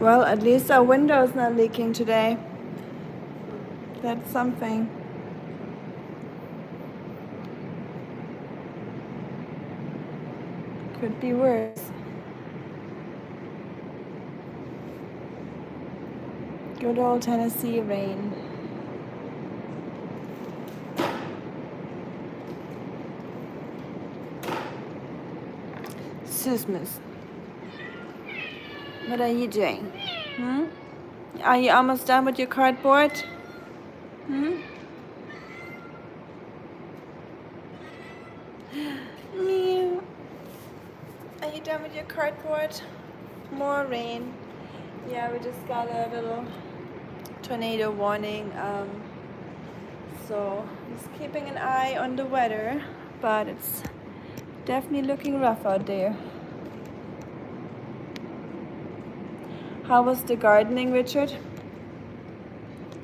Well, at least our window is not leaking today. That's something. Could be worse. Good old Tennessee rain. Susmus, what are you doing? Are you almost done with your cardboard? Meow. Are you done with your cardboard? More rain. Yeah, we just got a little tornado warning. So just keeping an eye on the weather, but it's definitely looking rough out there. How was the gardening, Richard?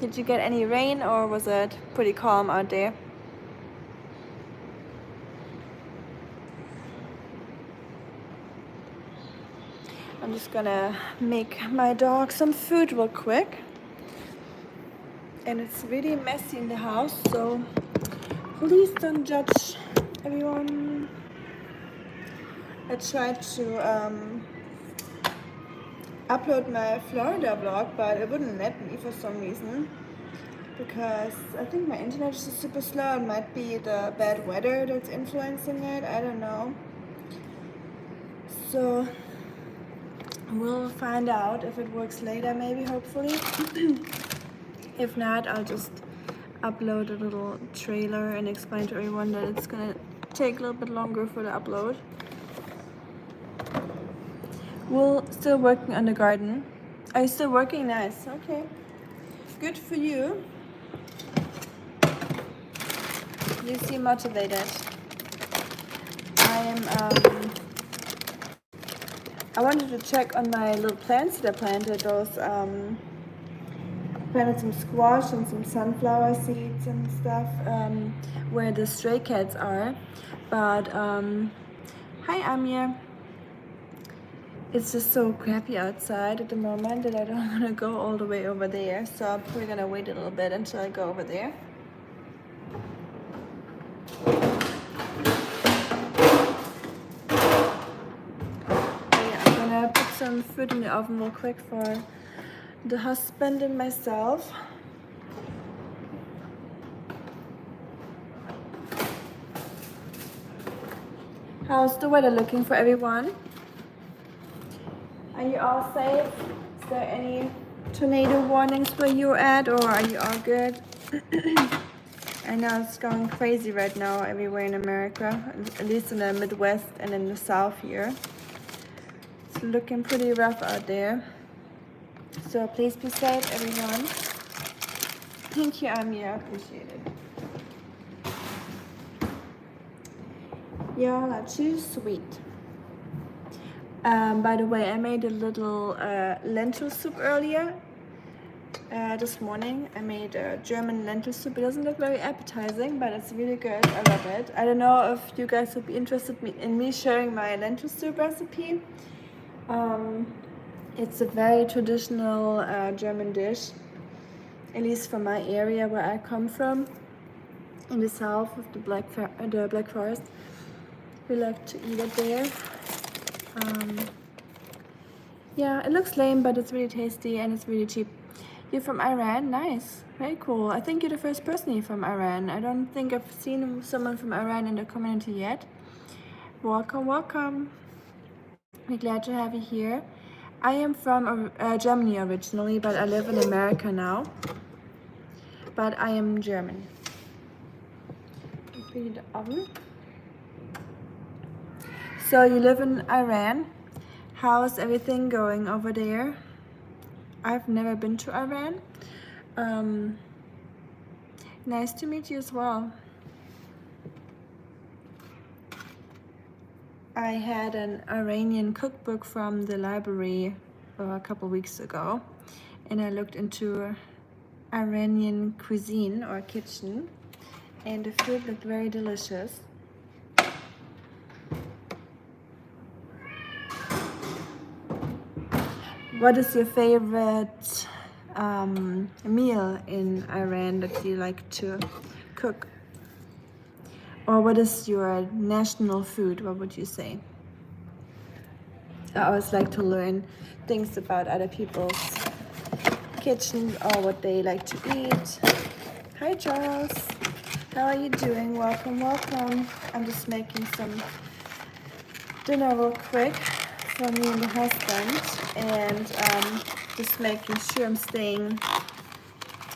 Did you get any rain or was it pretty calm out there? I'm just gonna make my dog some food real quick. And it's really messy in the house, so please don't judge everyone. I tried to upload my Florida vlog, but it wouldn't let me for some reason. Because I think my internet is just super slow. It might be the bad weather that's influencing it. I don't know. So we'll find out if it works later, maybe, hopefully. If not, I'll just upload a little trailer and explain to everyone that it's gonna take a little bit longer for the upload. We're still working on the garden. Are you still working? Nice. Okay. Good for you. You seem motivated. I wanted to check on my little plants that I planted. Planted some squash and some sunflower seeds and stuff where the stray cats are. But hi Amir. It's just so crappy outside at the moment that I don't want to go all the way over there. So I'm probably gonna wait a little bit until I go over there. Put some food in the oven real quick for the husband and myself. How's the weather looking for everyone? Are you all safe? Is there any tornado warnings where you're at, or are you all good? I know it's going crazy right now everywhere in America, at least in the Midwest and in the South here. It's looking pretty rough out there. So please be safe, everyone. Thank you, Amir. I appreciate it. Y'all are too sweet. By the way, I made a little lentil soup earlier. This morning I made a German lentil soup. It doesn't look very appetizing, but it's really good. I love it. I don't know if you guys would be interested in me sharing my lentil soup recipe. It's a very traditional German dish, at least from my area where I come from, in the south of the Black Forest. We like to eat it there. Yeah, it looks lame, but it's really tasty and it's really cheap. You're from Iran? Nice. Very cool. I think you're the first person here from Iran. I don't think I've seen someone from Iran in the community yet. Welcome, welcome. We're glad to have you here. I am from Germany originally, but I live in America now. But I am German. Preheat the oven. So you live in Iran. How's everything going over there? I've never been to Iran. Nice to meet you as well. I had an Iranian cookbook from the library a couple weeks ago, and I looked into Iranian cuisine or kitchen, and the food looked very delicious. What is your favorite meal in Iran that you like to cook? Or what is your national food? What would you say? I always like to learn things about other people's kitchens or what they like to eat. Hi Charles, how are you doing? Welcome, welcome. I'm just making some dinner real quick for me and the husband, and just making sure I'm staying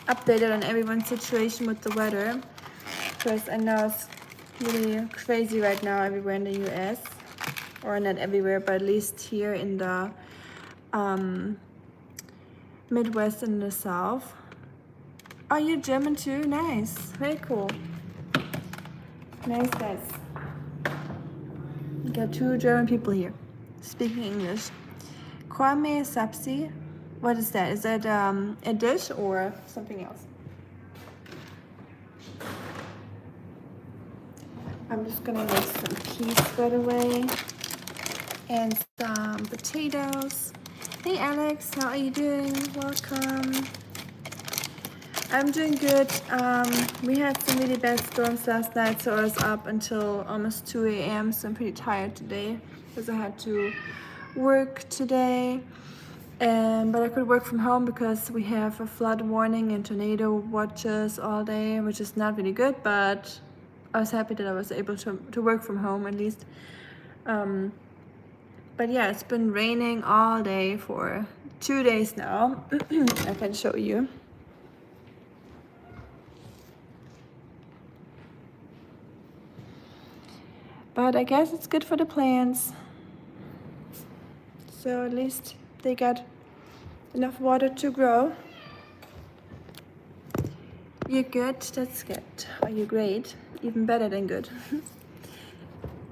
updated on everyone's situation with the weather, because I know it's really crazy right now everywhere in the US, or not everywhere, but at least here in the Midwest and the South. Are you German too? Nice, very cool. Nice, nice. We got 2 German people here speaking English. Kwame sapsi, what is that? Is that a dish or something else? I'm just gonna make some peas right away and some potatoes. Hey Alex, how are you doing? Welcome. I'm doing good. We had some really bad storms last night, so I was up until almost 2 a.m. So I'm pretty tired today because I had to work today. But I could work from home because we have a flood warning and tornado watches all day, which is not really good, but I was happy that I was able to work from home at least. But yeah, it's been raining all day for 2 days now. I can show you. But I guess it's good for the plants. So at least they got enough water to grow. You're good, that's good. Or you're great, even better than good.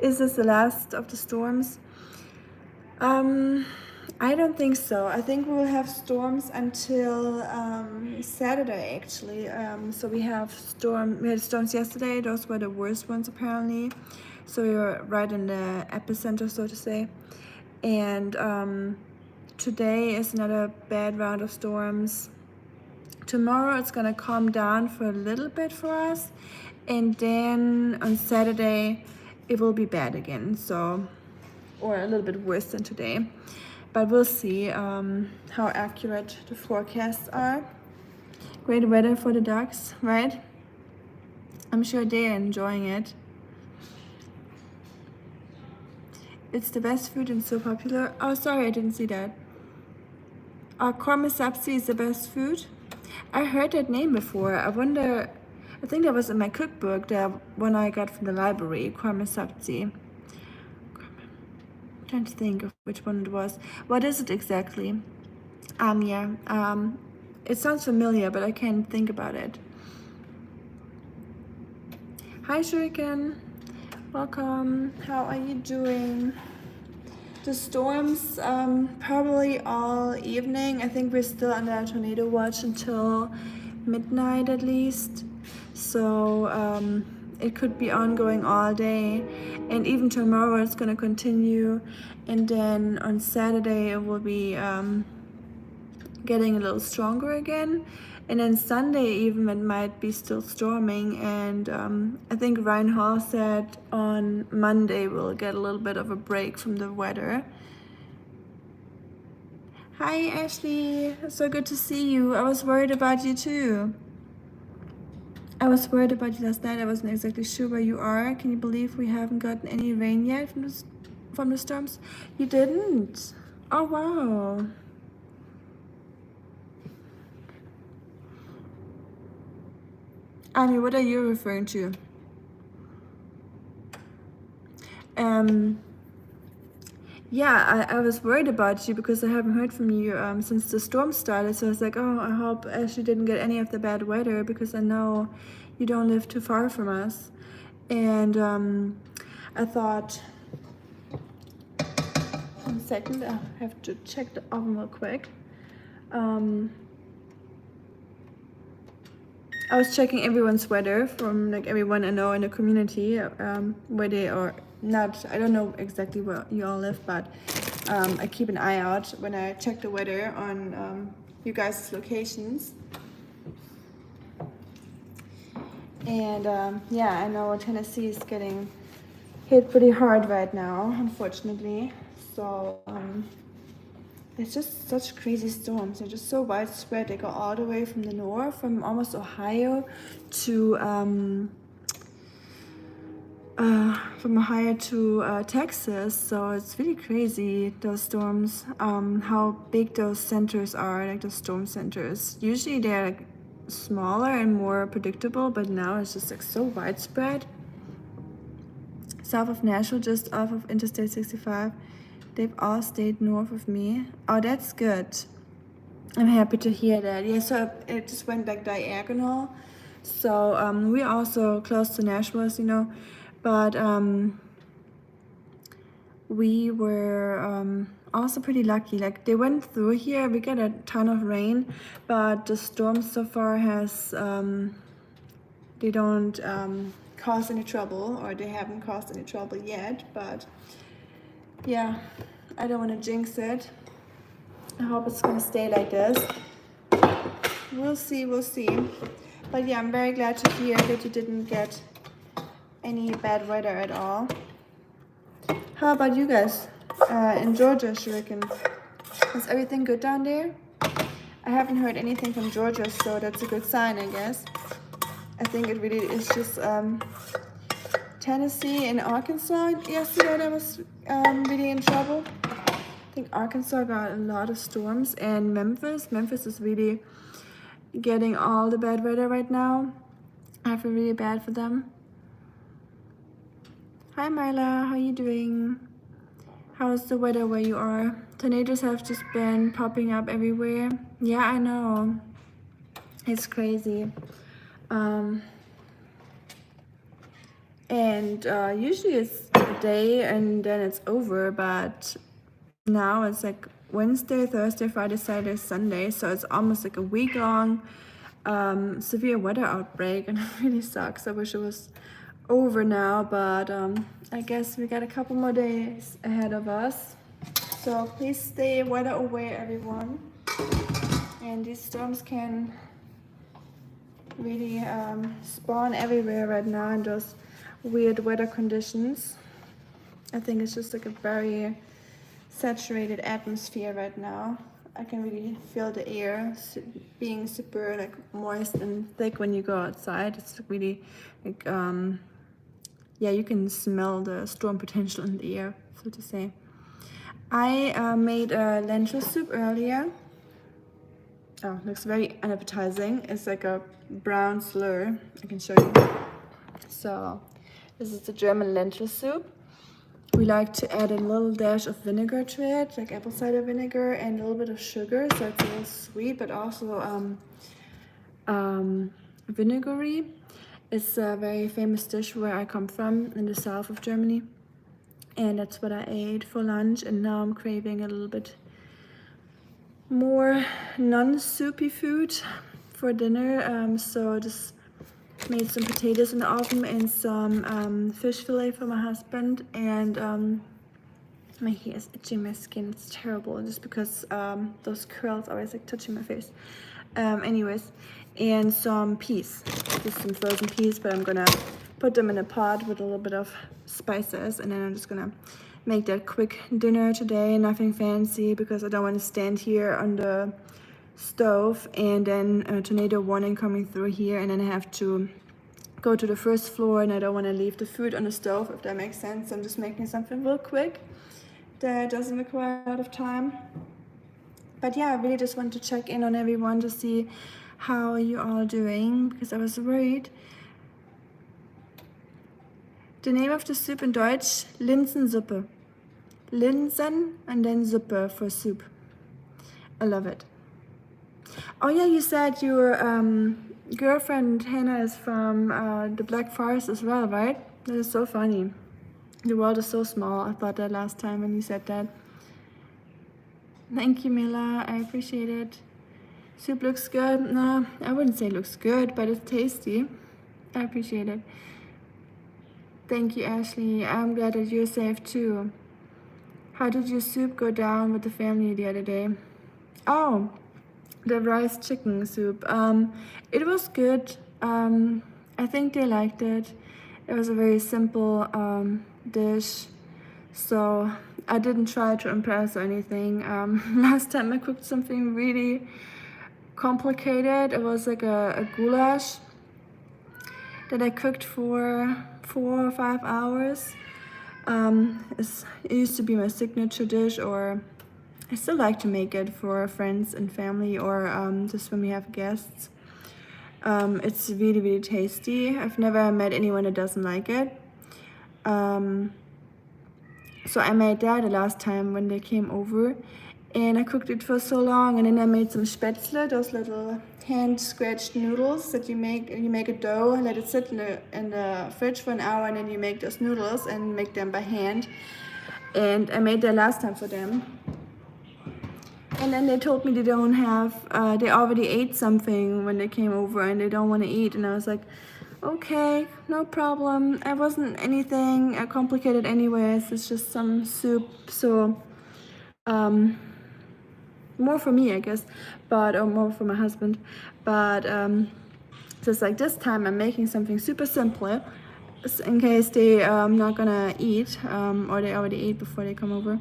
Is this the last of the storms? I don't think so. I think we will have storms until Saturday actually. So we had storms yesterday. Those were the worst ones apparently. So we were right in the epicenter, so to say. And today is another bad round of storms. Tomorrow it's gonna calm down for a little bit for us, and then on Saturday it will be bad again. So, or a little bit worse than today. But we'll see how accurate the forecasts are. Great weather for the ducks, right? I'm sure they are enjoying it. It's the best food and so popular. Oh, sorry, I didn't see that. Korma sapsi is the best food. I heard that name before. I wonder, I think that was in my cookbook, that one I got from the library, korma sapsi. I'm trying to think of which one it was. What is it exactly? It sounds familiar, but I can't think about it. Hi Shuriken, welcome. How are you doing? The storms probably all evening. I think we're still under a tornado watch until midnight at least. So it could be ongoing all day, and even tomorrow it's gonna continue, and then on Saturday it will be getting a little stronger again, and then Sunday even it might be still storming, and I think Ryan Hall said on Monday we'll get a little bit of a break from the weather. Hi Ashley, so good to see you. I was worried about you too. I was worried about you last night. I wasn't exactly sure where you are. Can you believe we haven't gotten any rain yet from the storms? You didn't? Oh wow. Amy, what are you referring to? Yeah, I was worried about you because I haven't heard from you since the storm started. So I was like, oh, I hope Ashley didn't get any of the bad weather, because I know you don't live too far from us. And I thought, 1 second, I have to check the oven real quick. I was checking everyone's weather from like everyone I know in the community, where they are not. I don't know exactly where you all live, but I keep an eye out when I check the weather on you guys' locations. And yeah, I know Tennessee is getting hit pretty hard right now, unfortunately. So it's just such crazy storms. They're just so widespread. They go all the way from the north, from almost Ohio to Texas. So it's really crazy, those storms, how big those centers are, like the storm centers. Usually they're like smaller and more predictable, but now it's just like so widespread. South of Nashville, just off of Interstate 65. They've all stayed north of me. Oh, that's good. I'm happy to hear that. Yeah, so it just went like diagonal. So we're also close to Nashville, as you know, but we were also pretty lucky. Like they went through here. We got a ton of rain, but the storm so far has they don't cause any trouble, or they haven't caused any trouble yet. But yeah, I don't want to jinx it. I hope it's gonna stay like this. We'll see, we'll see. But yeah, I'm very glad to hear that you didn't get any bad weather at all. How about you guys in Georgia, Shuriken? Is everything good down there? I haven't heard anything from Georgia, so that's a good sign, I guess. I think it really is just Tennessee and Arkansas yesterday that was really in trouble. I think Arkansas got a lot of storms, and Memphis is really getting all the bad weather right now. I feel really bad for them. Hi Marla, how are you doing? How's the weather where you are? Tornadoes have just been popping up everywhere. Yeah, I know. It's crazy. And usually it's a day and then it's over, but now it's like Wednesday, Thursday, Friday, Saturday, Sunday, so it's almost like a week-long severe weather outbreak, and it really sucks. I wish it was over now, but I guess we got a couple more days ahead of us. So please stay weather aware, everyone. And these storms can really spawn everywhere right now in those weird weather conditions. I think it's just like a very saturated atmosphere right now. I can really feel the air being super like moist and thick when you go outside. It's really like yeah, you can smell the storm potential in the air, so to say. I made a lentil soup earlier. Oh, looks very unappetizing. It's like a brown slur. I can show you. So this is the German lentil soup. We like to add a little dash of vinegar to it, like apple cider vinegar, and a little bit of sugar, so it's a little sweet, but also vinegary. It's a very famous dish where I come from, in the south of Germany, and that's what I ate for lunch. And now I'm craving a little bit more non-soupy food for dinner. So just made some potatoes in the oven and some fish fillet for my husband, and my hair is itching my skin. It's terrible, just because those curls always like touching my face. Anyways, and some peas, just some frozen peas, but I'm gonna put them in a pot with a little bit of spices, and then I'm just gonna make that quick dinner today. Nothing fancy, because I don't want to stand here on the stove and then a tornado warning coming through here, and then I have to go to the first floor, and I don't want to leave the food on the stove, if that makes sense. I'm just making something real quick that doesn't require a lot of time. But yeah, I really just want to check in on everyone to see how you all doing, because I was worried. The name of the soup in Deutsch, Linsensuppe. Linsen and then Suppe for soup. I love it. Oh yeah, you said your girlfriend Hannah is from the Black Forest as well, right? That is so funny. The world is so small. I thought that last time when you said that. Thank you, Mila. I appreciate it. Soup looks good. No, I wouldn't say it looks good, but it's tasty. I appreciate it. Thank you, Ashley. I'm glad that you're safe too. How did your soup go down with the family the other day? Oh, the rice chicken soup. It was good. I think they liked it. It was a very simple dish, so I didn't try to impress or anything. Last time I cooked something really complicated. It was like a goulash that I cooked for 4 or 5 hours. It used to be my signature dish, or I still like to make it for friends and family, or just when we have guests. It's really, really tasty. I've never met anyone that doesn't like it. So I made that the last time when they came over, and I cooked it for so long, and then I made some spätzle, those little hand scratched noodles that you make a dough, let it sit in the fridge for an hour, and then you make those noodles and make them by hand. And I made that last time for them. And then they told me they don't have, they already ate something when they came over and they don't want to eat. And I was like, okay, no problem. It wasn't anything complicated anyways. It's just some soup. So, more for me, I guess, or more for my husband. But just like this time, I'm making something super simple in case they not gonna eat, or they already ate before they come over.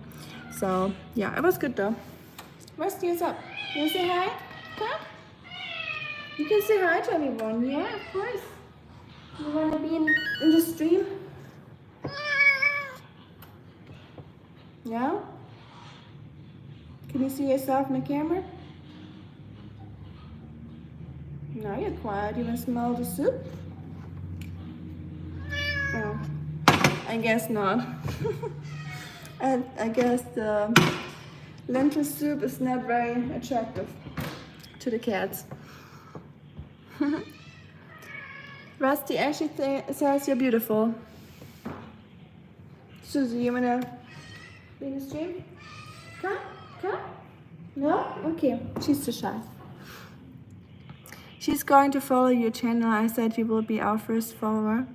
So yeah, it was good though. Rusty is up. You wanna say hi? Come. You can say hi to everyone. Yeah, of course. You wanna be in the stream? Yeah? Can you see yourself in the camera? No, you're quiet. You wanna smell the soup? Oh, I guess not. I guess the lentil soup is not very attractive to the cats. Rusty actually says you're beautiful. Susie, you wanna be in the stream? Come, come. No? Okay, she's too shy. She's going to follow your channel. I said you will be our first follower.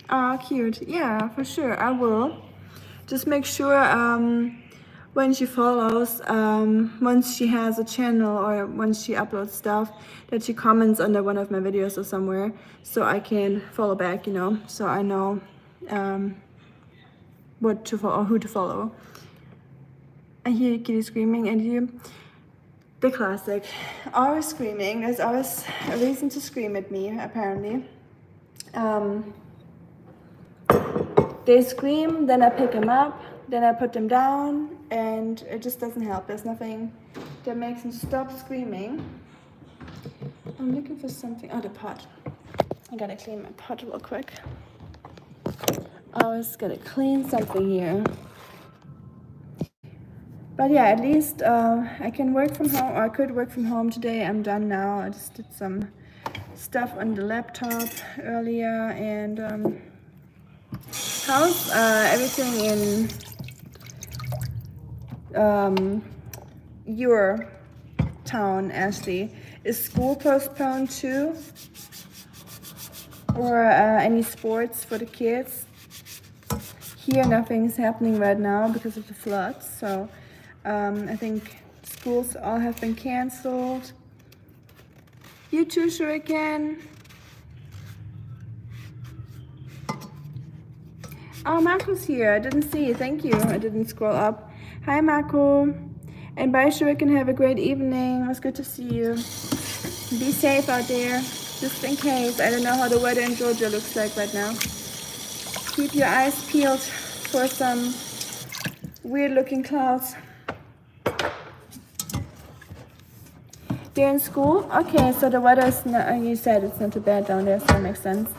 Oh, cute. Yeah, for sure, I will. Just make sure when she follows, once she has a channel or once she uploads stuff, that she comments under one of my videos or somewhere, so I can follow back, you know, so I know what to follow or who to follow. I hear Kitty screaming, and you, the classic, always screaming. There's always a reason to scream at me, apparently. They scream, then I pick them up, then I put them down, and it just doesn't help. There's nothing that makes them stop screaming. I'm looking for something. Oh, the pot. I gotta clean my pot real quick. I always gotta clean something here. But yeah, at least I can work from home, or I could work from home today. I'm done now. I just did some stuff on the laptop earlier, and how's everything in your town, Ashley? Is school postponed too? Or any sports for the kids? Here, nothing's happening right now because of the floods. So I think schools all have been canceled. You too, Shuriken. Oh, Marco's here. I didn't see you. Thank you. I didn't scroll up. Hi, Marco. And bye, Shuriken. Have a great evening. It was good to see you. Be safe out there, just in case. I don't know how the weather in Georgia looks like right now. Keep your eyes peeled for some weird-looking clouds. They're in school? Okay, so the weather is not, you said it's not too bad down there, so that makes sense.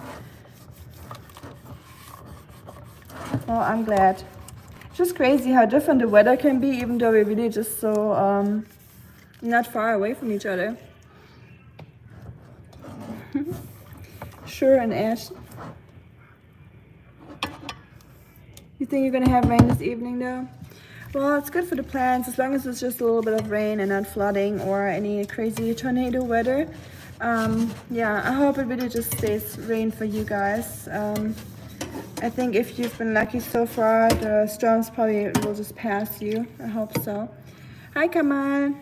Oh, I'm glad. It's just crazy how different the weather can be, even though we're really just so not far away from each other. Sure, and Ash. You think you're gonna have rain this evening though? Well, it's good for the plants as long as it's just a little bit of rain and not flooding or any crazy tornado weather. Yeah, I hope it really just stays rain for you guys. I think if you've been lucky so far, the storms probably will just pass you. I hope so. Hi, Kamal.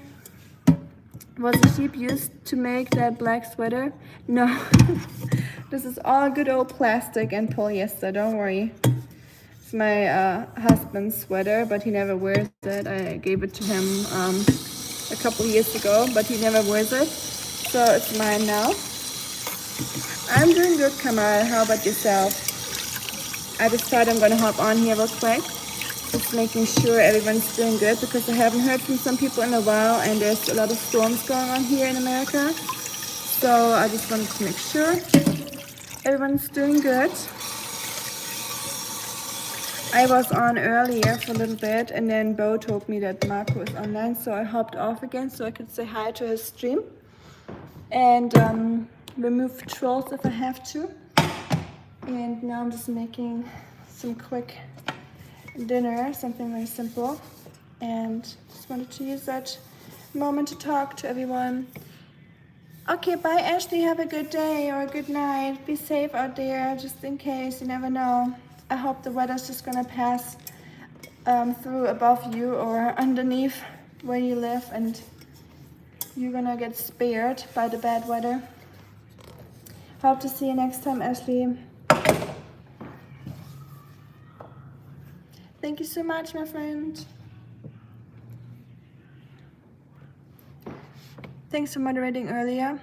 Was the sheep used to make that black sweater? No. This is all good old plastic and polyester, don't worry. It's my husband's sweater, but he never wears it. I gave it to him a couple years ago, but he never wears it. So it's mine now. I'm doing good, Kamal. How about yourself? I decided I'm gonna hop on here real quick. Just making sure everyone's doing good because I haven't heard from some people in a while and there's a lot of storms going on here in America. So I just wanted to make sure everyone's doing good. I was on earlier for a little bit and then Bo told me that Marco is online, so I hopped off again so I could say hi to his stream and remove trolls if I have to. And now I'm just making some quick dinner, something very simple, and just wanted to use that moment to talk to everyone. Okay, bye Ashley, have a good day or a good night. Be safe out there, just in case, you never know. I hope the weather's just gonna pass through above you or underneath where you live and you're gonna get spared by the bad weather. Hope to see you next time, Ashley. Thank you so much, my friend. Thanks for moderating earlier.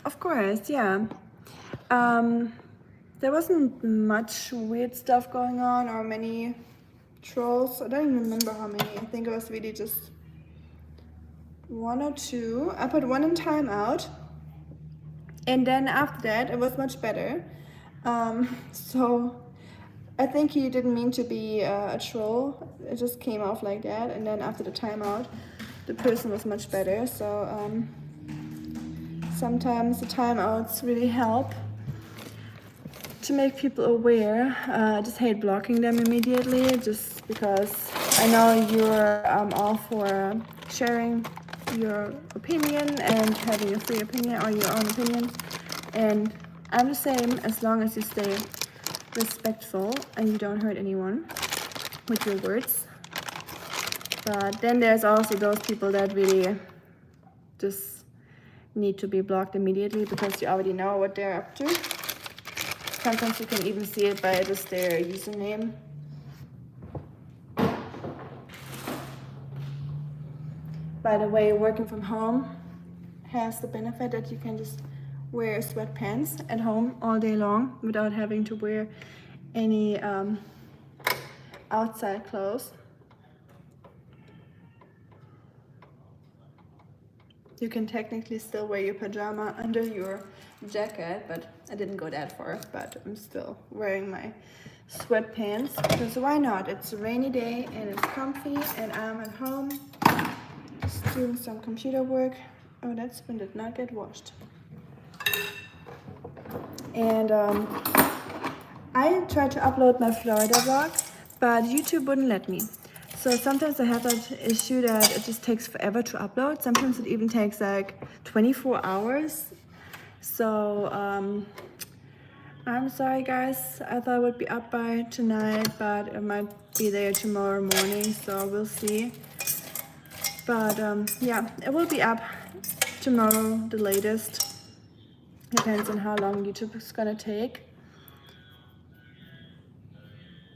Of course, yeah. There wasn't much weird stuff going on or many trolls. I don't even remember how many. I think it was really just one or two. I put one in timeout. And then after that, it was much better. So I think he didn't mean to be a troll. It just came off like that. And then after the timeout, the person was much better. So sometimes the timeouts really help to make people aware. I just hate blocking them immediately just because I know you're all for sharing your opinion and having a free opinion or your own opinions. And I'm the same as long as you stay respectful and you don't hurt anyone with your words. But then there's also those people that really just need to be blocked immediately because you already know what they're up to. Sometimes you can even see it by just their username. By the way, working from home has the benefit that you can just wear sweatpants at home all day long without having to wear any outside clothes. You can technically still wear your pajama under your jacket, but I didn't go that far, but I'm still wearing my sweatpants because why not? It's a rainy day and it's comfy and I'm at home just doing some computer work. Oh, that spoon did not get washed. And I tried to upload my Florida vlog, but YouTube wouldn't let me. So sometimes I have that issue that it just takes forever to upload. Sometimes it even takes like 24 hours. So I'm sorry guys, I thought it would be up by tonight, but it might be there tomorrow morning, so we'll see. But yeah, it will be up tomorrow, the latest. Depends on how long YouTube is gonna take.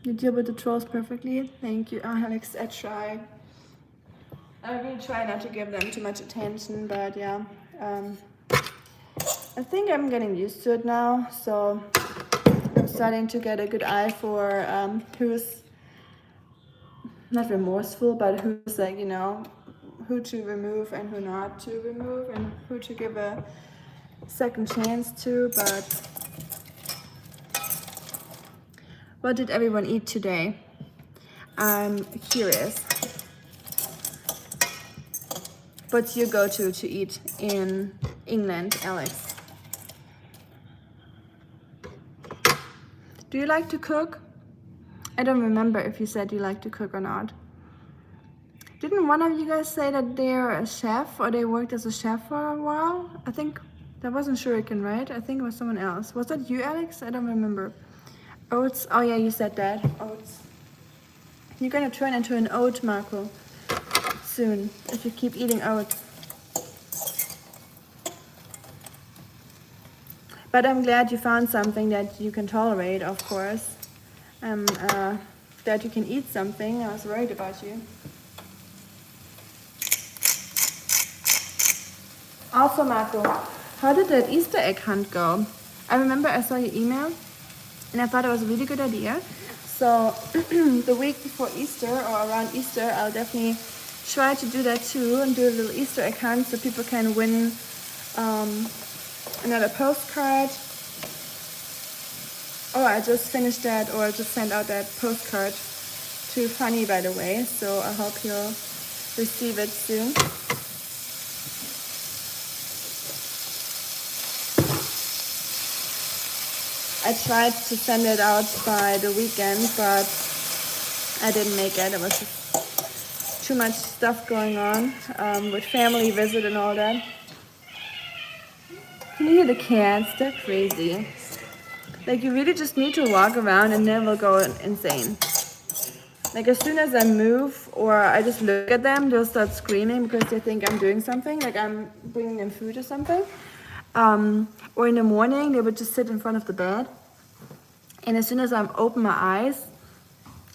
You deal with the trolls perfectly. Thank you, Alex. I try. I really try not to give them too much attention, but yeah. I think I'm getting used to it now, so I'm starting to get a good eye for who's not remorseful, but who's like, you know, who to remove and who not to remove and who to give a second chance to. But what did everyone eat today? I'm curious. What's your go-to to eat in England, Alex? Do you like to cook? I don't remember if you said you like to cook or not. Didn't one of you guys say that they're a chef or they worked as a chef for a while? I think that wasn't Shuriken, right? I think it was someone else. Was that you, Alex? I don't remember. Oats. Oh yeah, you said that. Oats. You're gonna turn into an oat, Marco, soon if you keep eating oats. But I'm glad you found something that you can tolerate, of course. That you can eat something. I was worried about you. Also, Marco, how did that Easter egg hunt go? I remember I saw your email and I thought it was a really good idea. So the week before Easter or around Easter, I'll definitely try to do that too and do a little Easter egg hunt so people can win another postcard. Oh, I just finished that, or I just sent out that postcard to Fanny, by the way, so I hope you'll receive it soon. I tried to send it out by the weekend, but I didn't make it. There was just too much stuff going on with family visit and all that. Can you hear the cats? They're crazy. Like, you really just need to walk around and then they'll go insane. Like, as soon as I move or I just look at them, they'll start screaming because they think I'm doing something, like I'm bringing them food or something. Or in the morning, they would just sit in front of the bed. And as soon as I open my eyes,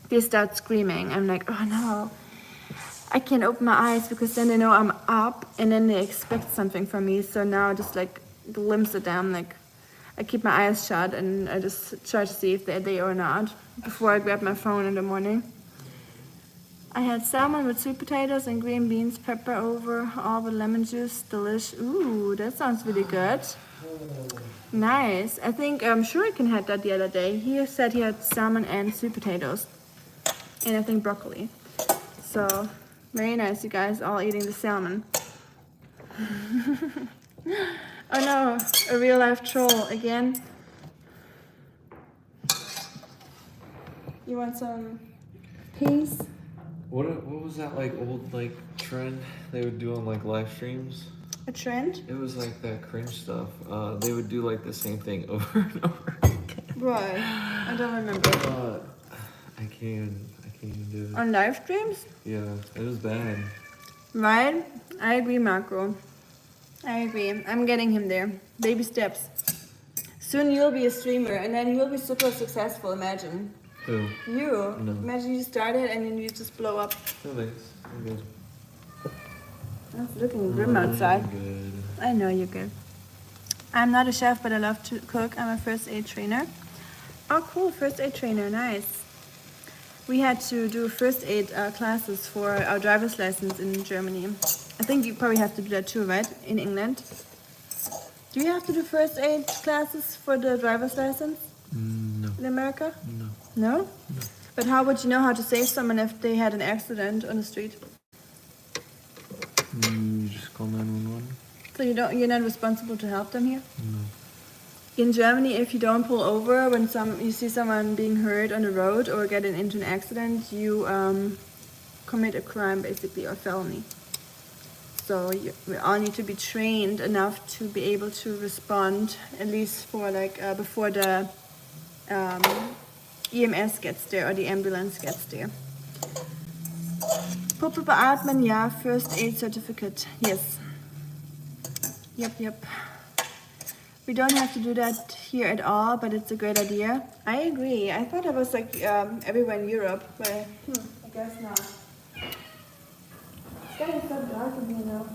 they start screaming. I'm like, oh no, I can't open my eyes because then they know I'm up and then they expect something from me. So now I just like glimpse at them, like I keep my eyes shut and I just try to see if they're there or not before I grab my phone in the morning. I had salmon with sweet potatoes and green beans, pepper over, all with lemon juice, delish. Ooh, that sounds really good. Nice. I think Shuriken had that the other day. He said he had salmon and sweet potatoes. And I think broccoli. So, very nice, you guys all eating the salmon. Oh no, a real life troll again. You want some peas? What was that like old like trend they would do on like live streams? A trend? It was like that cringe stuff. They would do like the same thing over and over again. Right. I don't remember. I can't even do it. On live streams? Yeah, it was bad. Right? I agree, Marco. I agree. I'm getting him there. Baby steps. Soon you'll be a streamer and then you'll be super successful, imagine. Who? You. No. Imagine you started and then you just blow up. No thanks. I'm good. It's looking grim outside. I'm good. I know you're good. I'm not a chef, but I love to cook. I'm a first aid trainer. Oh, cool. First aid trainer. Nice. We had to do first aid classes for our driver's license in Germany. I think you probably have to do that too, right? In England. Do you have to do first aid classes for the driver's license? No. In America? No. No? No. But how would you know how to save someone if they had an accident on the street? You just call 911? So you're not responsible to help them here? No. In Germany, if you don't pull over when you see someone being hurt on the road or getting into an accident, you commit a crime basically, or felony. So we all need to be trained enough to be able to respond, at least for like before the EMS gets there or the ambulance gets there. Puppe beatmen, ja, first aid certificate, yes. Yep. We don't have to do that here at all, but it's a great idea. I agree. I thought it was like everywhere in Europe, but I guess not. It's getting so dark in here now.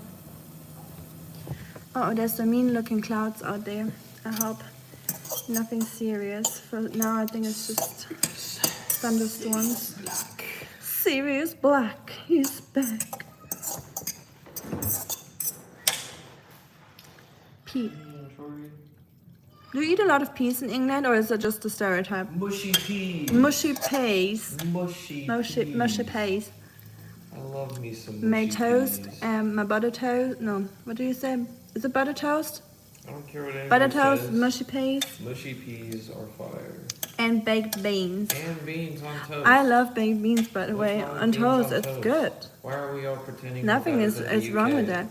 Oh, there's some mean-looking clouds out there. I hope nothing serious. For now, I think it's just thunderstorms. Sirius Black, he's back. Pea. Do you eat a lot of peas in England, or is it just a stereotype? Mushy peas. Mushy peas. Mushy peas. I love me some mushy My toast peas. and my butter toast. No, what do you say? Is it butter toast? I don't care what anyone Butter toast, says. mushy peas, Mushy peas are fire. and baked beans. And beans on toast. I love baked beans, by the way. wrong with On beans toast, on it's toast? good. Why are we all pretending Nothing we're better is than the wrong UK? with that.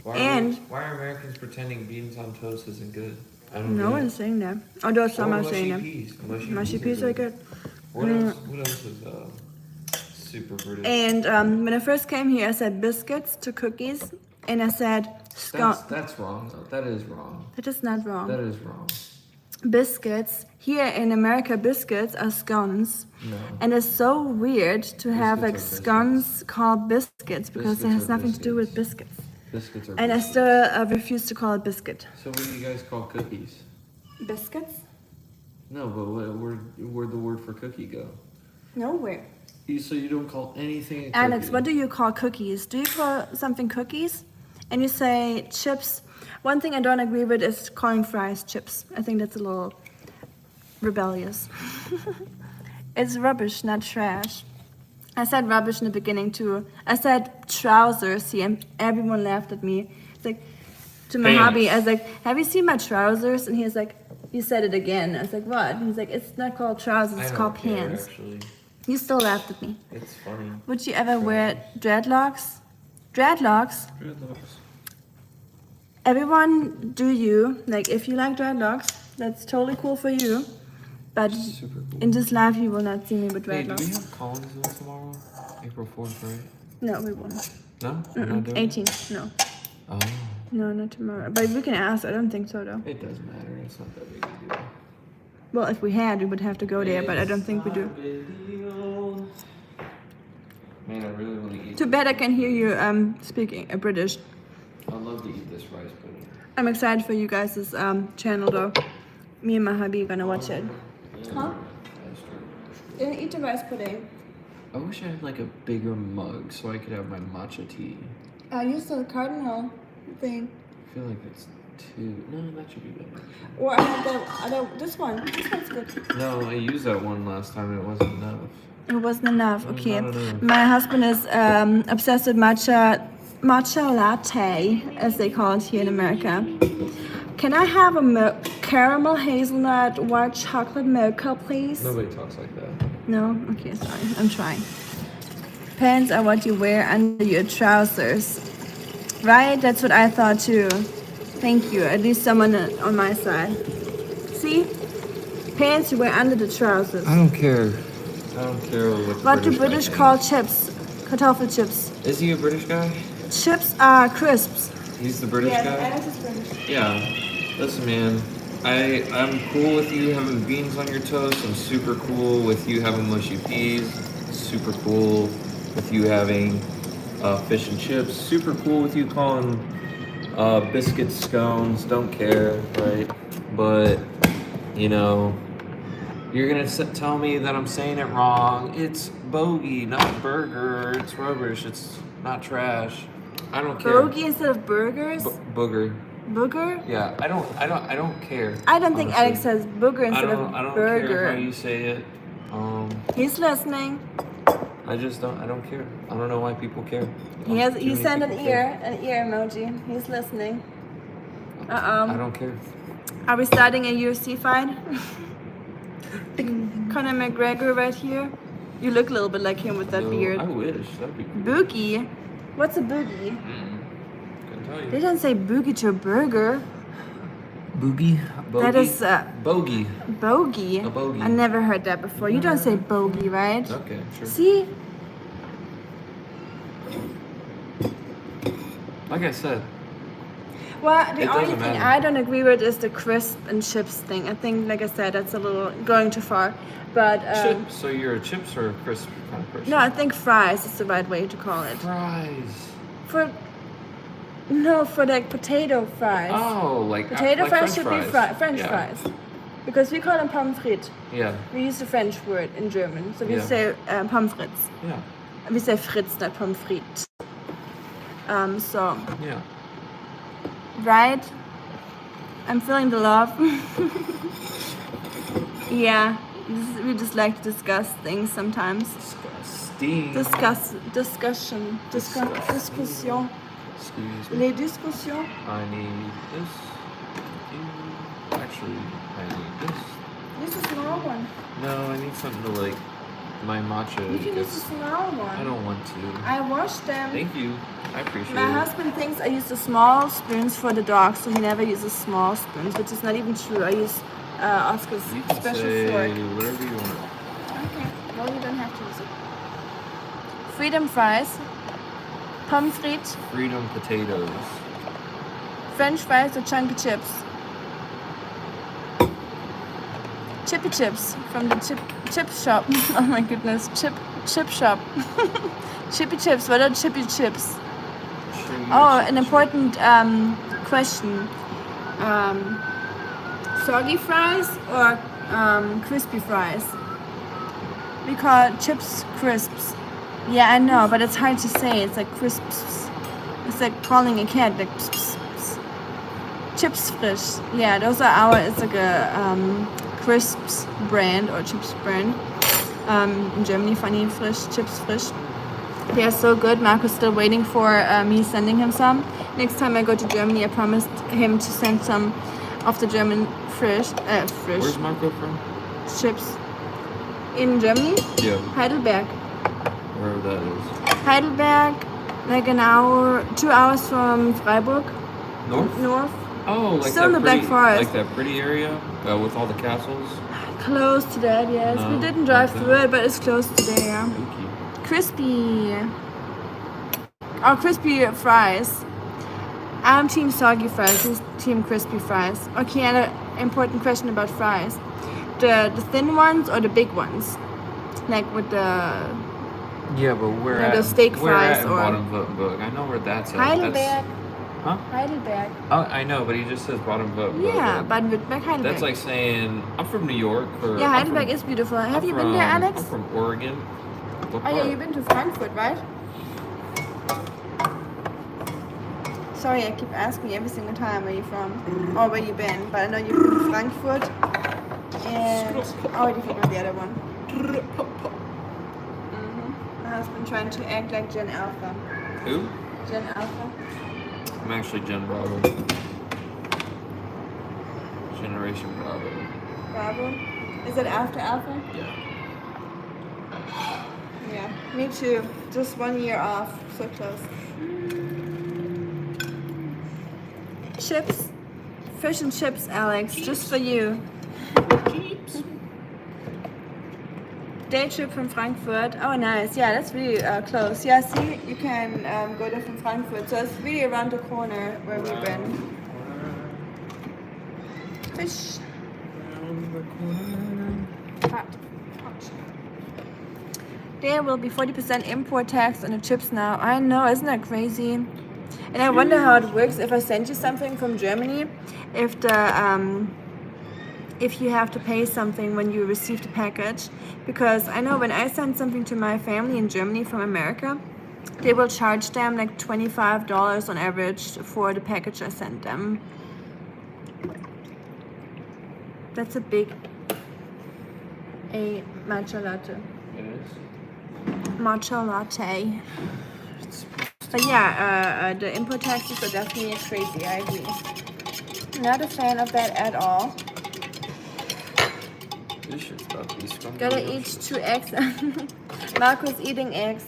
Why And- why are Americans pretending beans on toast isn't good? I don't No get one's saying that. Although some are saying that. peas. Mushy peas are good. What else is super British? And when I first came here, I said biscuits to cookies, and I said scone. That's wrong. That is wrong. That is not wrong. That is wrong. Biscuits here in America, biscuits are scones, No. and it's so weird to have like scones called biscuits because it has nothing to do with biscuits. Biscuits are. And I still refuse to call it biscuit. So what do you guys call cookies? Biscuits? No, but where'd the word for cookie go? Nowhere. So you don't call anything a cookie? Alex, what do you call cookies? Do you call something cookies? And you say chips. One thing I don't agree with is calling fries chips. I think that's a little rebellious. It's rubbish, not trash. I said rubbish in the beginning too. I said trousers here, and everyone laughed at me. It's like, to my hobby, I was like, have you seen my trousers? And he was like, you said it again. I was like, what? And he's like, it's not called trousers, it's called pants. Actually. You still laughed at me. It's funny. Would you ever wear dreadlocks? Dreadlocks? Dreadlocks. Everyone do you. Like, if you like dreadlocks, that's totally cool for you. But Super cool. in this life, you will not see me with Hey, dreadlocks. do we have Collinsville tomorrow? April 4th, right? No, we won't. No? We're not doing 18th, no. Oh. No, not tomorrow. But we can ask. I don't think so, though. It doesn't matter. It's not that big a deal. Well, if we had, we would have to go there, but I don't think we do. Man, I really want to eat. Too bad I can hear you speaking British. I'd love to eat this rice pudding. I'm excited for you guys' channel, though. Me and my hubby are gonna watch it. Huh? Didn't eat the rice pudding. I wish I had like a bigger mug so I could have my matcha tea. I used the cardinal thing. I feel like it's too. No, that should be better. Or I had the other, this one. This one's good. No, I used that one last time. It wasn't enough. It wasn't enough. Okay. Not enough. My husband is obsessed with matcha latte, as they call it here in America. Can I have a caramel hazelnut white chocolate mocha, please? Nobody talks like that. No? Okay, sorry. I'm trying. Pants are what you wear under your trousers. Right? That's what I thought too. Thank you. At least someone on my side. See? Pants you wear under the trousers. I don't care. I don't care What do British call chips? Kartoffelchips. Is he a British guy? Chips are crisps. He's the British guy? Alex is British. Yeah. Listen, man. I'm cool with you having beans on your toast. I'm super cool with you having mushy peas. Super cool with you having fish and chips. Super cool with you calling biscuits scones. Don't care, right? But, you know, you're gonna tell me that I'm saying it wrong. It's bogey, not burger. It's rubbish. It's not trash. I don't care. Bogey instead of burgers? Booger. Booger? Yeah, I don't care. I don't think honestly. Alex says booger instead of I don't burger. care how you say it. He's listening. I don't care. I don't know why people care. He sent an ear emoji. He's listening. I don't care. Are we starting a UFC fight? Conor McGregor right here. You look a little bit like him with that beard. I wish. That'd be cool. Boogie? What's a boogie? Couldn't tell you. They didn't say boogie to a burger. Boogie? Bogey? That is bogey. bogey. A bogey. I never heard that before. You don't say bogey, right? Okay, sure. See? Like I said. Well, the It only doesn't thing matter. I don't agree with is the crisp and chips thing. I think, like I said, that's a little going too far. But Chips? So you're a chips or a crisp kind of person? no, I think fries is the right way to call it. Fries. For like potato fries. Oh, like Potato like fries French should fries. be French Yeah. fries. Because we call them pommes frites. Yeah. We use the French word in German. So we Yeah. say pommes frites. Yeah. We say frites, not pommes frites. So, Yeah. right? I'm feeling the love. Yeah, we just like to discuss things sometimes. Disgusting. Discussion. Discussion. Excuse me. Les discussions. I need this. Actually, I need this. This is a small one. No, I need something to like my matcha. You can use the because small one. I don't want to. I washed them. Thank you. I appreciate My it. husband thinks I use the small spoons for the dog, so he never uses small spoons, which is not even true. I use Oscar's You can special say fork. whatever you want. Okay, well, you don't have to use it. Freedom fries, pommes frites, Freedom potatoes. French fries or chunky chips. Chippy chips from the chip shop. Oh my goodness, chip shop. Chippy chips. What are chippy chips? Oh, an important question. Soggy fries or crispy fries? We call chips crisps. Yeah, I know, but it's hard to say. It's like crisps. It's like calling a cat like pss, pss, pss. Chips frisch. Yeah, those are our. It's like a crisps brand or chips brand. In Germany, funny frisch, chips frisch. They are so good. Marco's still waiting for me sending him some. Next time I go to Germany, I promised him to send some of the German frisch. Where's Marco from? Chips. In Germany? Yeah. Heidelberg. Wherever that is. Heidelberg, like an hour, 2 hours from Freiburg. North? Oh, like Still in the Black Forest. Like that pretty area with all the castles? Close to that, yes. No, we didn't drive not through that. it, but it's close to there, yeah. Thank you. Crispy. Oh, crispy fries. I'm team soggy fries, he's team crispy fries. Okay, and an important question about fries. The thin ones or the big ones? Like with the... Yeah, but where Like at? the steak Where fries at in or- Bottom Book? I know where that's at. Heidelberg. That's, huh? Heidelberg. Oh, I know, but he just says Bottom Book. Yeah, Baden-Württemberg, Heidelberg. That's like saying I'm from New York. Or Yeah, I'm Heidelberg from- is beautiful. Have I'm you been there, from- Alex? I'm from Oregon. What Oh yeah, part? you've been to Frankfurt, right? Sorry, I keep asking every single time where you're from or where you've been, but I know you've been to Frankfurt and I already forgot the other one. My husband trying to act like Gen Alpha. Who? Gen Alpha. I'm actually Gen Bravo. Generation Bravo. Bravo. Is it after Alpha? Yeah. Yeah, me too. Just 1 year off. So close. Chips. Fish and chips, Alex. Just for you. Day trip from Frankfurt. Oh, nice. Yeah, that's really close. Yeah, see, you can go there from Frankfurt. So it's really around the corner where we've been. Fish. Hot. There will be 40% import tax on the chips now. I know, isn't that crazy? And I wonder how it works if I send you something from Germany, if the if you have to pay something when you receive the package. Because I know when I send something to my family in Germany from America, they will charge them like $25 on average for the package I sent them. That's a big matcha latte. It is. Matcha latte. But yeah, the import taxes are definitely crazy, I agree. Not a fan of that at all. This shit's about to be scummy. Gotta eat 2 eggs. Marco's eating eggs.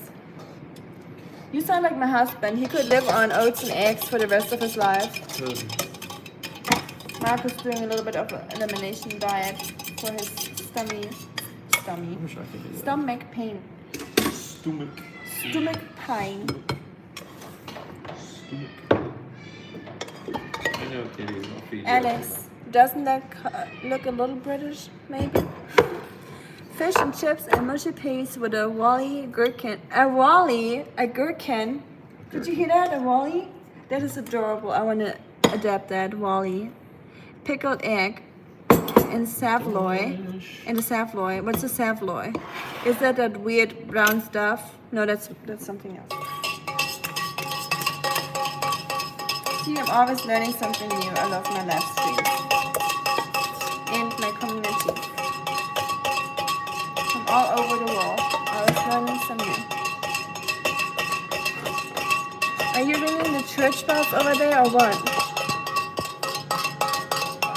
You sound like my husband. He could live on oats and eggs for the rest of his life. Marco's doing a little bit of an elimination diet for his I wish I could do that. stomach pain. Stomach. Stomach pain. I know, Kitty. I'll feed you. Alex, doesn't that look a little British, maybe? Fish and chips and mushy peas with a wally gherkin. A wally? A gherkin? Did you hear that? A wally? That is adorable. I want to adapt that. Wally. Pickled egg and savloy. And a savloy. What's a savloy? Is that weird brown stuff? No, that's something else. See, I'm always learning something new. I love my live streams and my community. From all over the world, always learning something new. Are you ringing the church bells over there or what?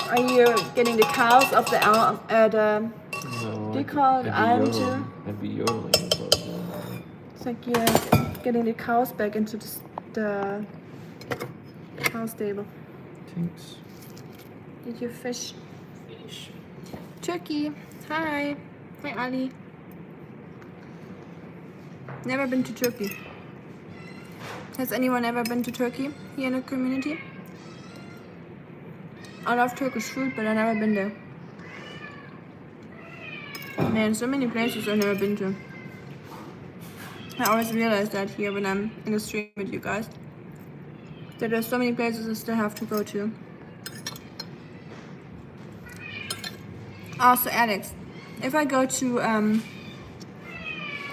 Are you getting the cows off the No, Do you call it einen too? I'd be yodeling as well. It's like you're getting the cows back into the cow stable. Thanks. Did you fish? Turkey. Hi. Hi, Ali. Never been to Turkey. Has anyone ever been to Turkey here in the community? I love Turkish food, but I've never been there. Man, so many places I've never been to. I always realize that here when I'm in the stream with you guys. That there's so many places I still have to go to. Also, Alex, if I go to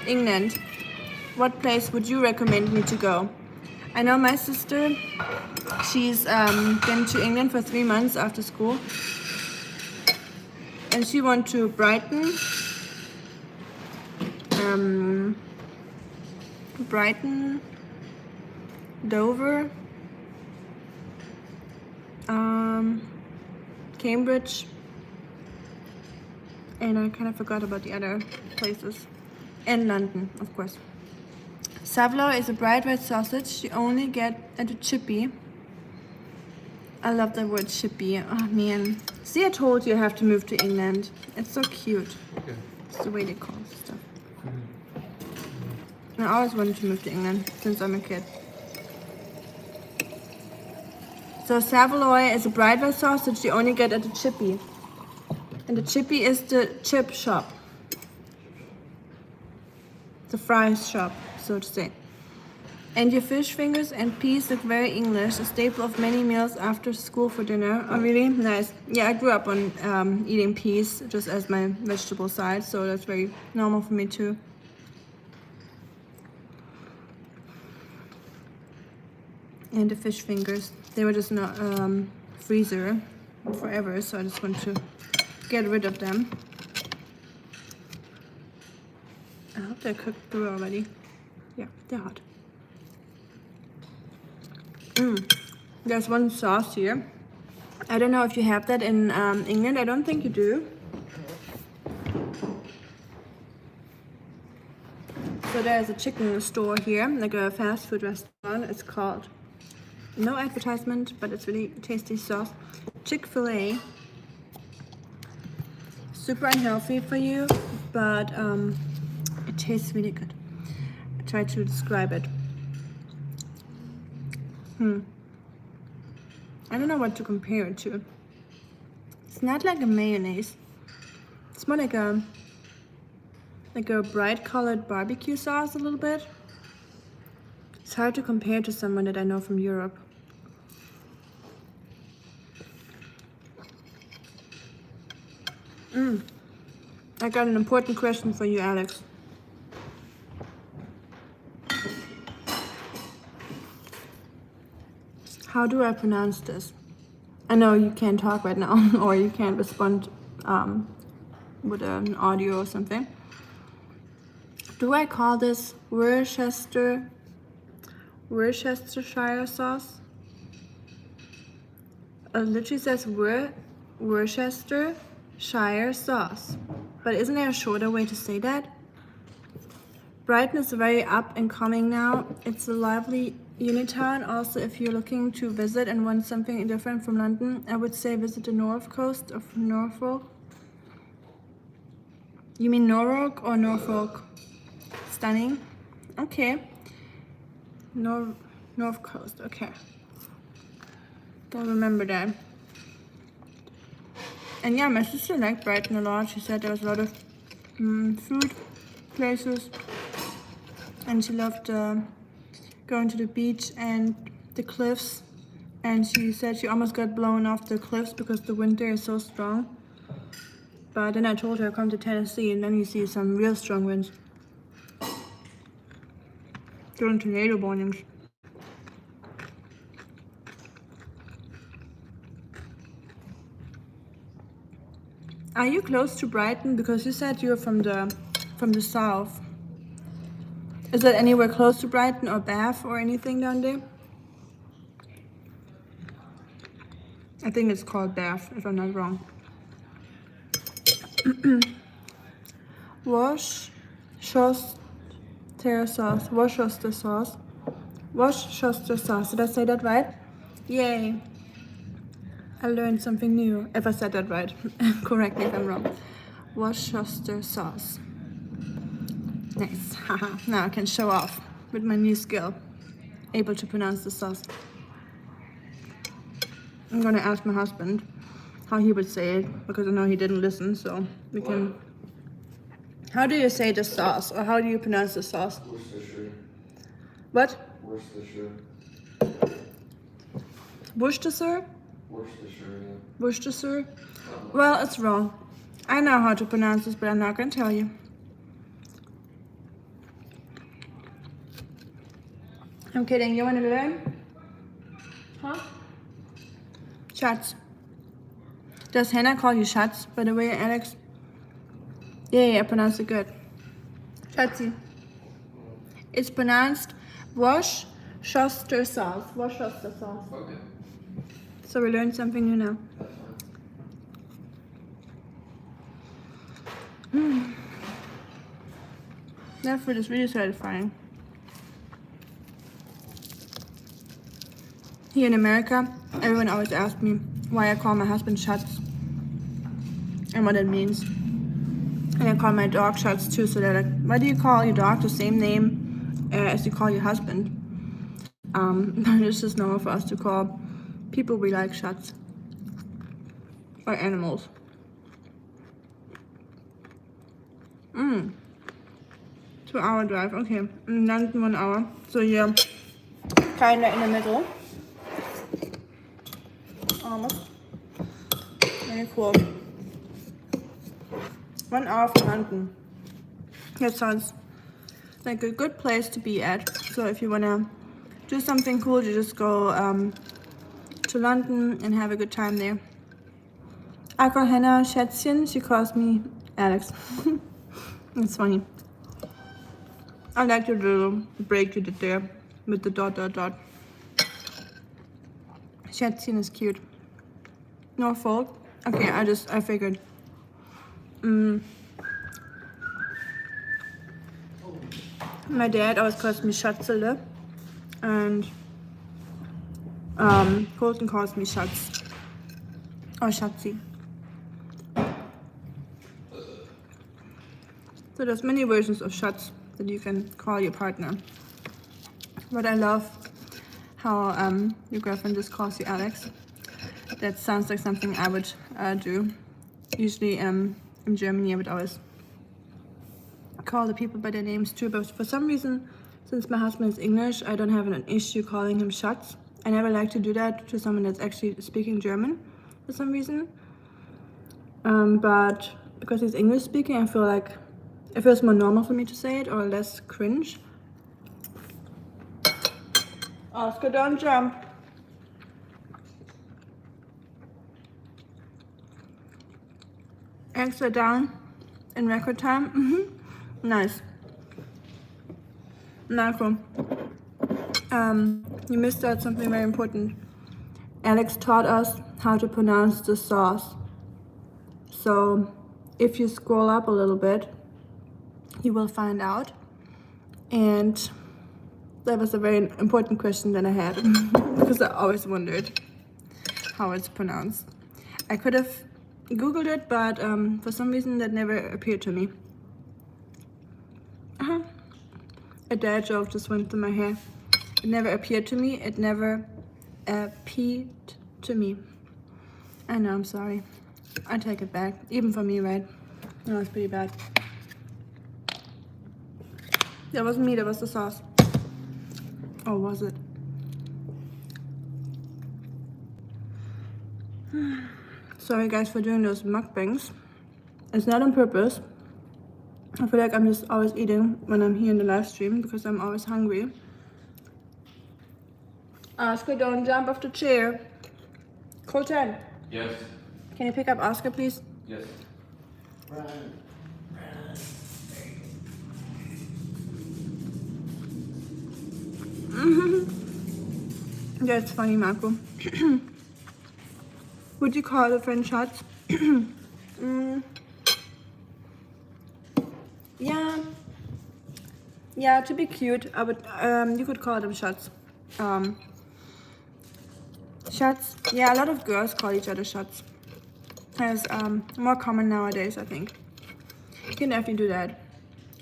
England, what place would you recommend me to go? I know my sister, she's been to England for 3 months after school. And she went to Brighton, Dover, Cambridge, and I kind of forgot about the other places, and London, of course. Saveloy is a bright red sausage you only get at a chippy. I love that word chippy. Oh man. See, I told you I have to move to England. It's so cute. Okay. It's the way they call stuff. I always wanted to move to England since I'm a kid. So Saveloy is a bright red sausage you only get at the chippy. And the chippy is the chip shop. The fries shop, so to say. And your fish fingers and peas look very English, a staple of many meals after school for dinner. Oh, really? Nice. Yeah, I grew up on eating peas just as my vegetable side, so that's very normal for me too. And the fish fingers, they were just not freezer forever, so I just want to get rid of them. I hope they're cooked through already. Yeah, they're hot. There's one sauce here. I don't know if you have that in England. I don't think you do. So there's a chicken store here, like a fast food restaurant. It's called, no advertisement, but it's really tasty sauce. Chick-fil-A. Super unhealthy for you, but it tastes really good. I try to describe it. I don't know what to compare it to. It's not like a mayonnaise. It's more like a bright colored barbecue sauce a little bit. It's hard to compare to someone that I know from Europe. I got an important question for you, Alex. How do I pronounce this? I know you can't talk right now, or you can't respond with an audio or something. Do I call this Worcestershire sauce? It literally says Worcestershire sauce. But isn't there a shorter way to say that? Brighton is very up and coming now. It's a lively uni town. Also, if you're looking to visit and want something different from London, I would say visit the north coast of Norfolk. You mean Norfolk or Norfolk? Stunning. Okay. North coast. Okay. Don't remember that. And yeah, my sister liked Brighton a lot. She said there was a lot of food places. And she loved going to the beach and the cliffs. And she said she almost got blown off the cliffs because the wind there is so strong. But then I told her, come to Tennessee and then you see some real strong winds. During tornado warnings. Are you close to Brighton? Because you said you're from the south. Is that anywhere close to Brighton or Bath or anything down there? I think it's called Bath, if I'm not wrong. Worcestershire sauce. Worcester sauce. Worcester sauce. Did I say that right? Yay! I learned something new. If I said that right, correct me if I'm wrong. Worcester sauce. Nice. Haha. Now I can show off with my new skill. Able to pronounce the sauce. I'm gonna ask my husband how he would say it because I know he didn't listen, so we can. How do you say the sauce, or how do you pronounce the sauce? Worcestershire. What? Worcestershire. Worcestershire? Worcestershire, yeah. Worcestershire? Well, it's wrong. I know how to pronounce this, but I'm not gonna tell you. I'm kidding. You want to learn? Huh? Schatz. Does Hannah call you Schatz, by the way, Alex? Yeah, I pronounced it good. Schatzi. It's pronounced Worcester sauce. Worcester sauce. Okay. So we learned something new now. That food is really satisfying. Here in America, everyone always asks me why I call my husband Schatz and what it means. And I call my dog Schatz too, so they're like, why do you call your dog the same name as you call your husband? It's just normal for us to call people we like Schatz. Or animals. 2-hour drive, okay. And then 1 hour. So you're kinda in the middle. Almost. Very cool. 1 hour from London. That sounds like a good place to be at. So if you wanna do something cool, you just go to London and have a good time there. I call Hannah Schätzchen, she calls me Alex. It's funny. I like your little break you did there with the ... Schätzchen is cute. No fault. Okay, I figured. My dad always calls me Schatzele, and Colton calls me Schatz or Schatzi. So there's many versions of Schatz that you can call your partner. But I love how your girlfriend just calls you Alex. That sounds like something I would do. Usually in Germany I would always call the people by their names too, but for some reason, since my husband is English, I don't have an issue calling him Schatz. I never like to do that to someone that's actually speaking German for some reason. But because he's English speaking, I feel like it feels more normal for me to say it, or less cringe. Oscar, don't jump. Eggs are down in record time. Nice. Marco, you missed out something very important. Alex taught us how to pronounce the sauce. So if you scroll up a little bit, you will find out. And that was a very important question that I had because I always wondered how it's pronounced. I could have Googled it, but for some reason that never appeared to me. A dad joke just went through my hair. It never appeared to me. It never appeared to me. I know, I'm sorry. I take it back. Even for me, right? No, it's pretty bad. That wasn't me, that was the sauce. Oh, was it? Sorry guys for doing those mukbangs. It's not on purpose. I feel like I'm just always eating when I'm here in the live stream because I'm always hungry. Oscar, don't jump off the chair. Colton. Yes. Can you pick up Oscar, please? Yes. That's funny, Marco. Would you call a friend Schatz? Yeah, yeah. To be cute, I would. You could call them shots. Shots. Yeah, a lot of girls call each other shots. It's more common nowadays, I think. You can definitely do that.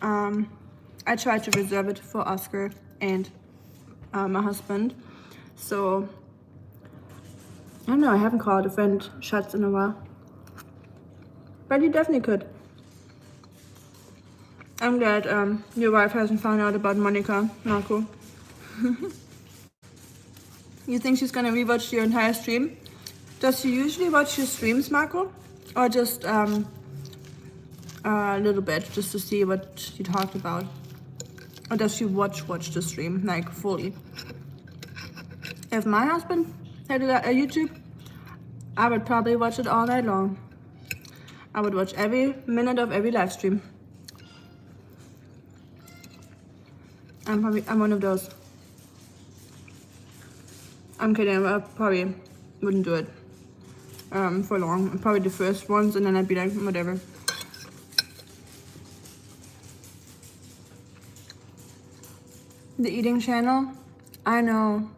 I try to reserve it for Oscar and my husband. So I don't know. I haven't called a friend shots in a while, but you definitely could. I'm glad your wife hasn't found out about Monica, Marco. You think she's gonna rewatch your entire stream? Does she usually watch your streams, Marco? Or just a little bit, just to see what you talked about? Or does she watch the stream, like, fully? If my husband had a YouTube, I would probably watch it all night long. I would watch every minute of every live stream. I'm one of those. I'm kidding, I probably wouldn't do it for long. Probably the first ones, and then I'd be like, whatever. The eating channel? I know.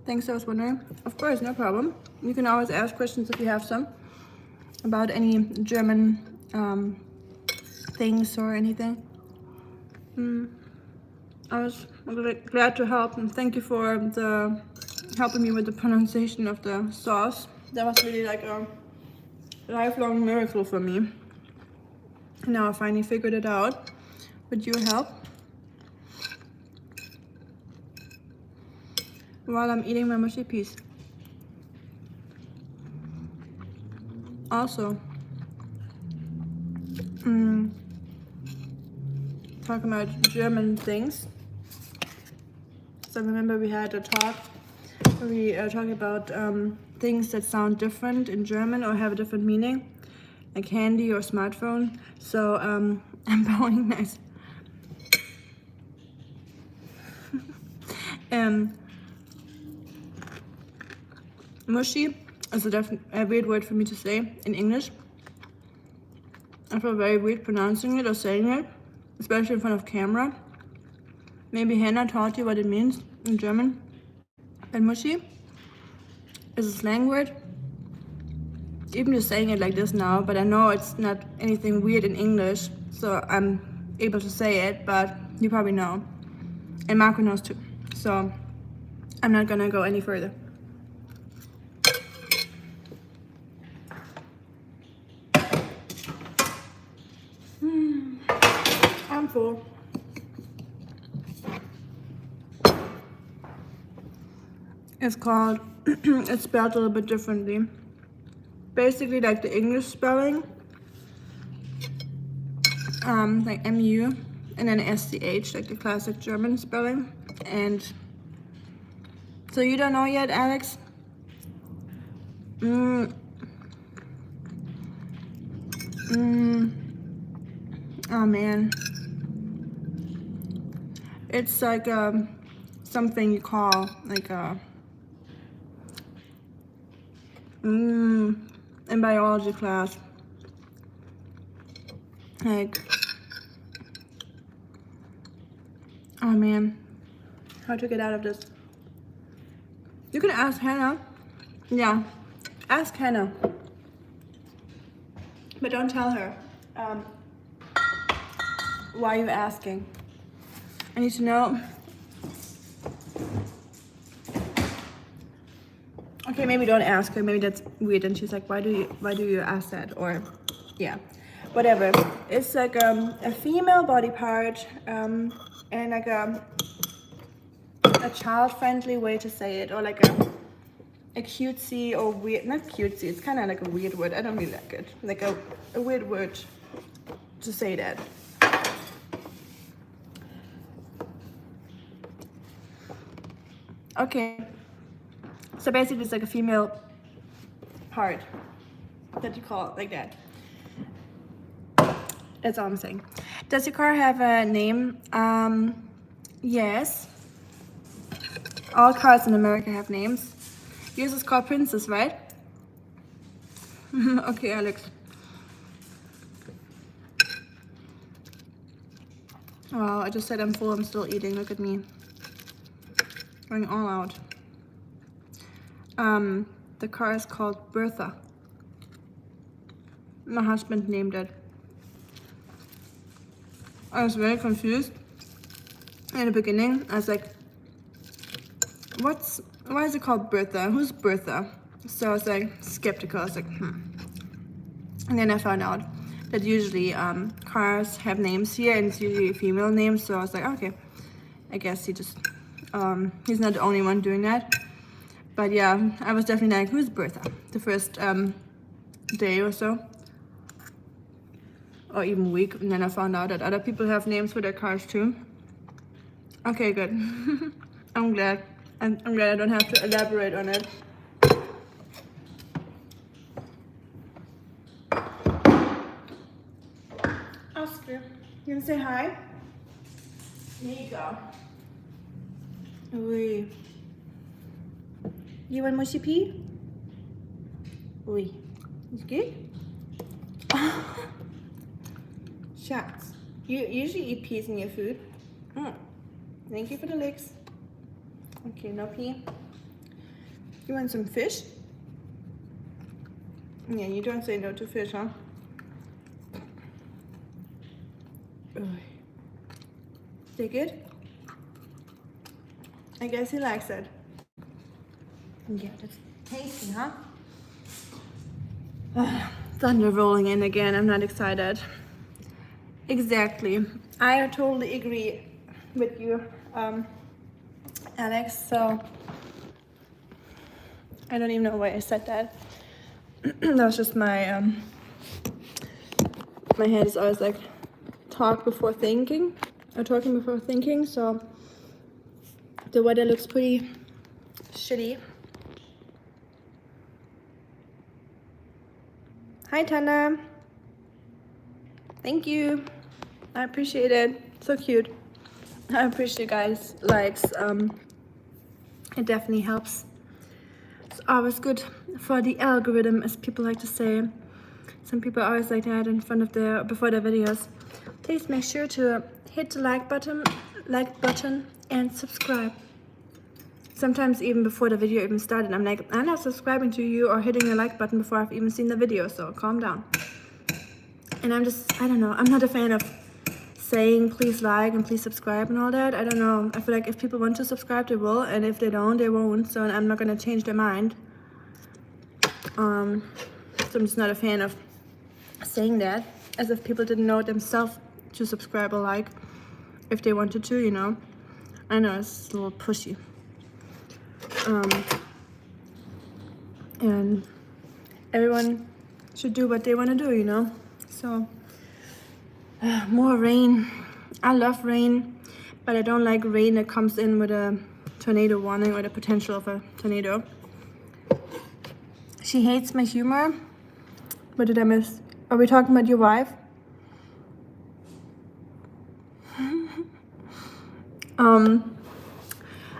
Thanks, I was wondering. Of course, no problem. You can always ask questions if you have some about any German things or anything. I was glad to help, and thank you for helping me with the pronunciation of the sauce. That was really like a lifelong miracle for me. Now I finally figured it out with your help. While I'm eating my mushy piece. Also, talking about German things. So remember we had a talk where we talked about things that sound different in German or have a different meaning, like handy or smartphone. So I'm bowing nice. Mushy is a weird word for me to say in English. I feel very weird pronouncing it or saying it, especially in front of camera. Maybe Hannah taught you what it means in German. And mushy is a slang word. Even just saying it like this now, but I know it's not anything weird in English, so I'm able to say it, but you probably know. And Marco knows too. So I'm not gonna go any further. I'm full. It's called, it's spelled a little bit differently. Basically like the English spelling, like MU, and then SCH, like the classic German spelling. And so you don't know yet, Alex? Oh man. It's like something you call like a in biology class. Like, oh man, how to get out of this? You can ask Hannah. Yeah, ask Hannah, but don't tell her why you're asking. I need to know. Okay, maybe don't ask her. Maybe that's weird. And she's like, why do you ask that? Or, yeah, whatever. It's like a female body part, and like a child-friendly way to say it, or like a cutesy or weird. Not cutesy. It's kind of like a weird word. I don't really like it. Like a weird word to say that. Okay. So basically it's like a female part that you call it like that. That's all I'm saying. Does your car have a name? Yes. All cars in America have names. Yours is called Princess, right? Okay, Alex. Wow, I just said I'm full, I'm still eating. Look at me. Going all out. The car is called Bertha. My husband named it. I was very confused in the beginning. I was like, why is it called Bertha? Who's Bertha? So I was like skeptical. I was like, And then I found out that usually cars have names here, and it's usually female names. So I was like, okay, I guess he's not the only one doing that. But yeah, I was definitely like, who's Bertha? The first day or so, or even week, and then I found out that other people have names for their cars too. Okay, good. I'm glad. I'm glad I don't have to elaborate on it. Oscar, you wanna say hi? Here you go. Oui. You want mushy pee? Oui. It's good? Shucks. You usually eat peas in your food. Thank you for the licks. Okay, no pee. You want some fish? Yeah, you don't say no to fish, huh? They good? I guess he likes it. Yeah, that's tasty, huh? Thunder rolling in again. I'm not excited. Exactly. I totally agree with you, Alex. So I don't even know why I said that. That was just my my head is always like talking before thinking. So the weather looks pretty shitty. Hi Tana. Thank you. I appreciate it. So cute. I appreciate you guys' likes. It definitely helps. It's always good for the algorithm, as people like to say. Some people always like that in front of before their videos. Please make sure to hit the like button and subscribe. Sometimes even before the video even started, I'm like, I'm not subscribing to you or hitting the like button before I've even seen the video, so calm down. And I don't know, I'm not a fan of saying please like and please subscribe and all that. I don't know, I feel like if people want to subscribe, they will, and if they don't, they won't, so I'm not gonna change their mind. So I'm just not a fan of saying that, as if people didn't know themselves to subscribe or like if they wanted to, you know. I know it's a little pushy. And everyone should do what they want to do, you know. So more rain. I love rain, but I don't like rain that comes in with a tornado warning or the potential of a tornado. She hates my humor. What did I miss? Are we talking about your wife?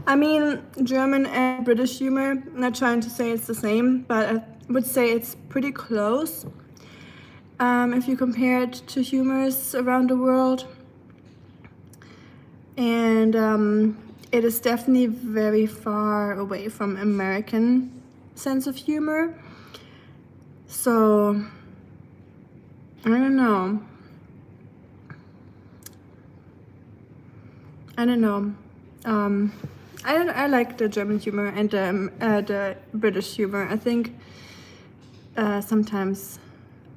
I mean, German and British humor, not trying to say it's the same, but I would say it's pretty close. If you compare it to humors around the world. And it is definitely very far away from American sense of humor. So, I don't know. I like the German humor and the British humor. I think sometimes,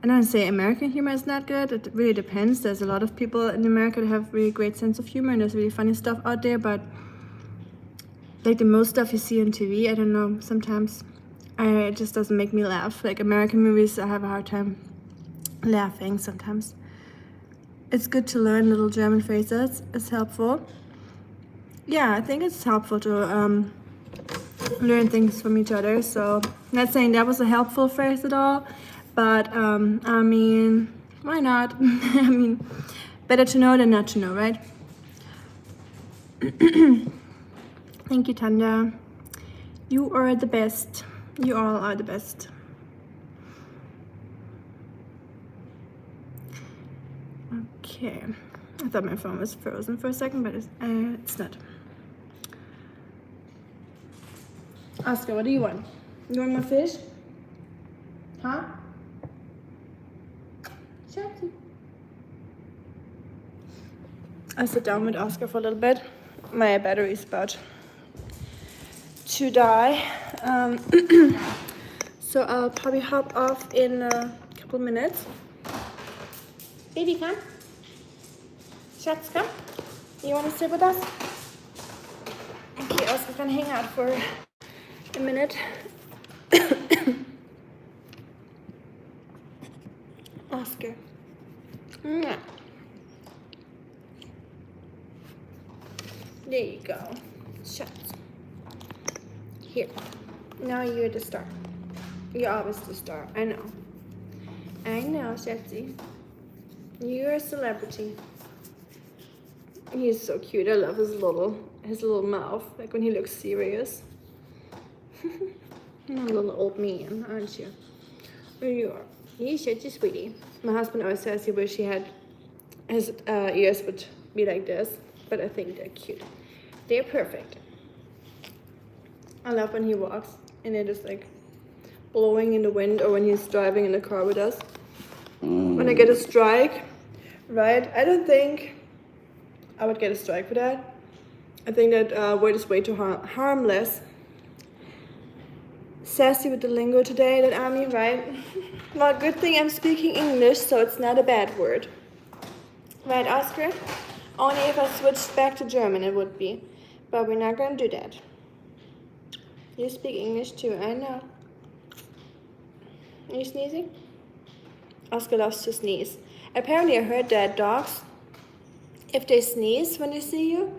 I don't say American humor is not good. It really depends. There's a lot of people in America that have really great sense of humor, and there's really funny stuff out there. But like the most stuff you see on TV, I don't know. Sometimes it just doesn't make me laugh. Like American movies, I have a hard time laughing sometimes. It's good to learn little German phrases. It's helpful. Yeah, I think it's helpful to learn things from each other. So, not saying that was a helpful phrase at all, but I mean, why not? I mean, better to know than not to know, right? Thank you, Tanda. You are the best. You all are the best. Okay. I thought my phone was frozen for a second, but it's not. Oscar, what do you want? You want more fish? Huh? Shanty. I sit down with Oscar for a little bit. My battery is about to die. So I'll probably hop off in a couple minutes. Baby, come. Schatz, come. You want to sit with us? Okay, Oscar can hang out for a minute. Oscar. Mwah. There you go. Schatz. Here. Now you're the star. You're always the star. I know. I know, Schatzy. You're a celebrity. He's so cute. I love his little mouth, like when he looks serious. You're a little old man, aren't you? There you are. You're such a sweetie. My husband always says he wish he had his ears would be like this, but I think they're cute. They're perfect. I love when he walks and they're just like blowing in the wind, or when he's driving in the car with us. When I get a strike, right? I don't think I would get a strike for that. I think that word is way too harmless. Sassy with the lingo today, that Army, right? Well, good thing I'm speaking English, so it's not a bad word. Right, Oscar? Only if I switched back to German it would be. But we're not gonna do that. You speak English too, I know. Are you sneezing? Oscar loves to sneeze. Apparently I heard that dogs, if they sneeze when they see you,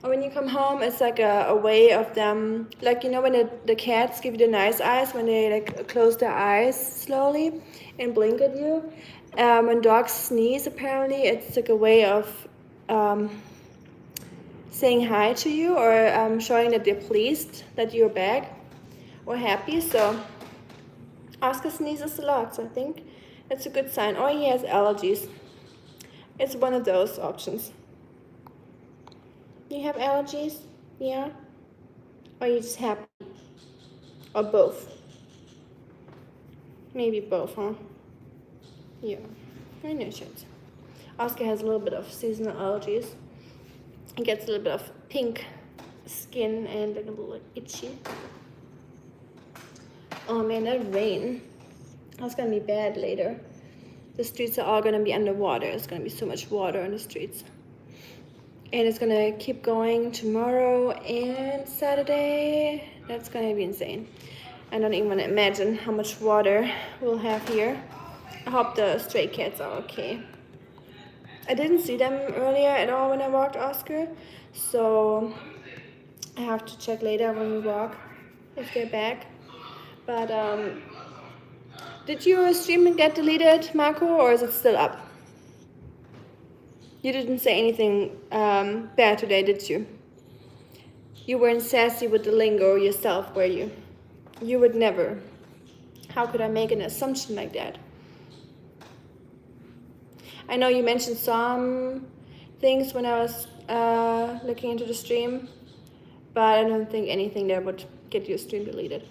or when you come home, it's like a way of them, like, you know, when the cats give you the nice eyes, when they like close their eyes slowly and blink at you. When dogs sneeze, apparently it's like a way of saying hi to you, or showing that they're pleased that you're back or happy. So Oscar sneezes a lot, so I think that's a good sign. Or he has allergies. It's one of those options. You have allergies? Yeah? Or you just happy? Or both? Maybe both, huh? Yeah, I know shit. Oscar has a little bit of seasonal allergies. He gets a little bit of pink skin and a little itchy. Oh man, that rain. That's gonna be bad later. The streets are all gonna be underwater. There's gonna be so much water on the streets. And it's gonna keep going tomorrow and Saturday. That's gonna be insane. I don't even wanna imagine how much water we'll have here. I hope the stray cats are okay. I didn't see them earlier at all when I walked Oscar, so I have to check later when we walk if they're back. But did your stream get deleted, Marco, or is it still up? You didn't say anything bad today, did you? You weren't sassy with the lingo yourself, were you? You would never. How could I make an assumption like that? I know you mentioned some things when I was looking into the stream, but I don't think anything that would get your stream deleted.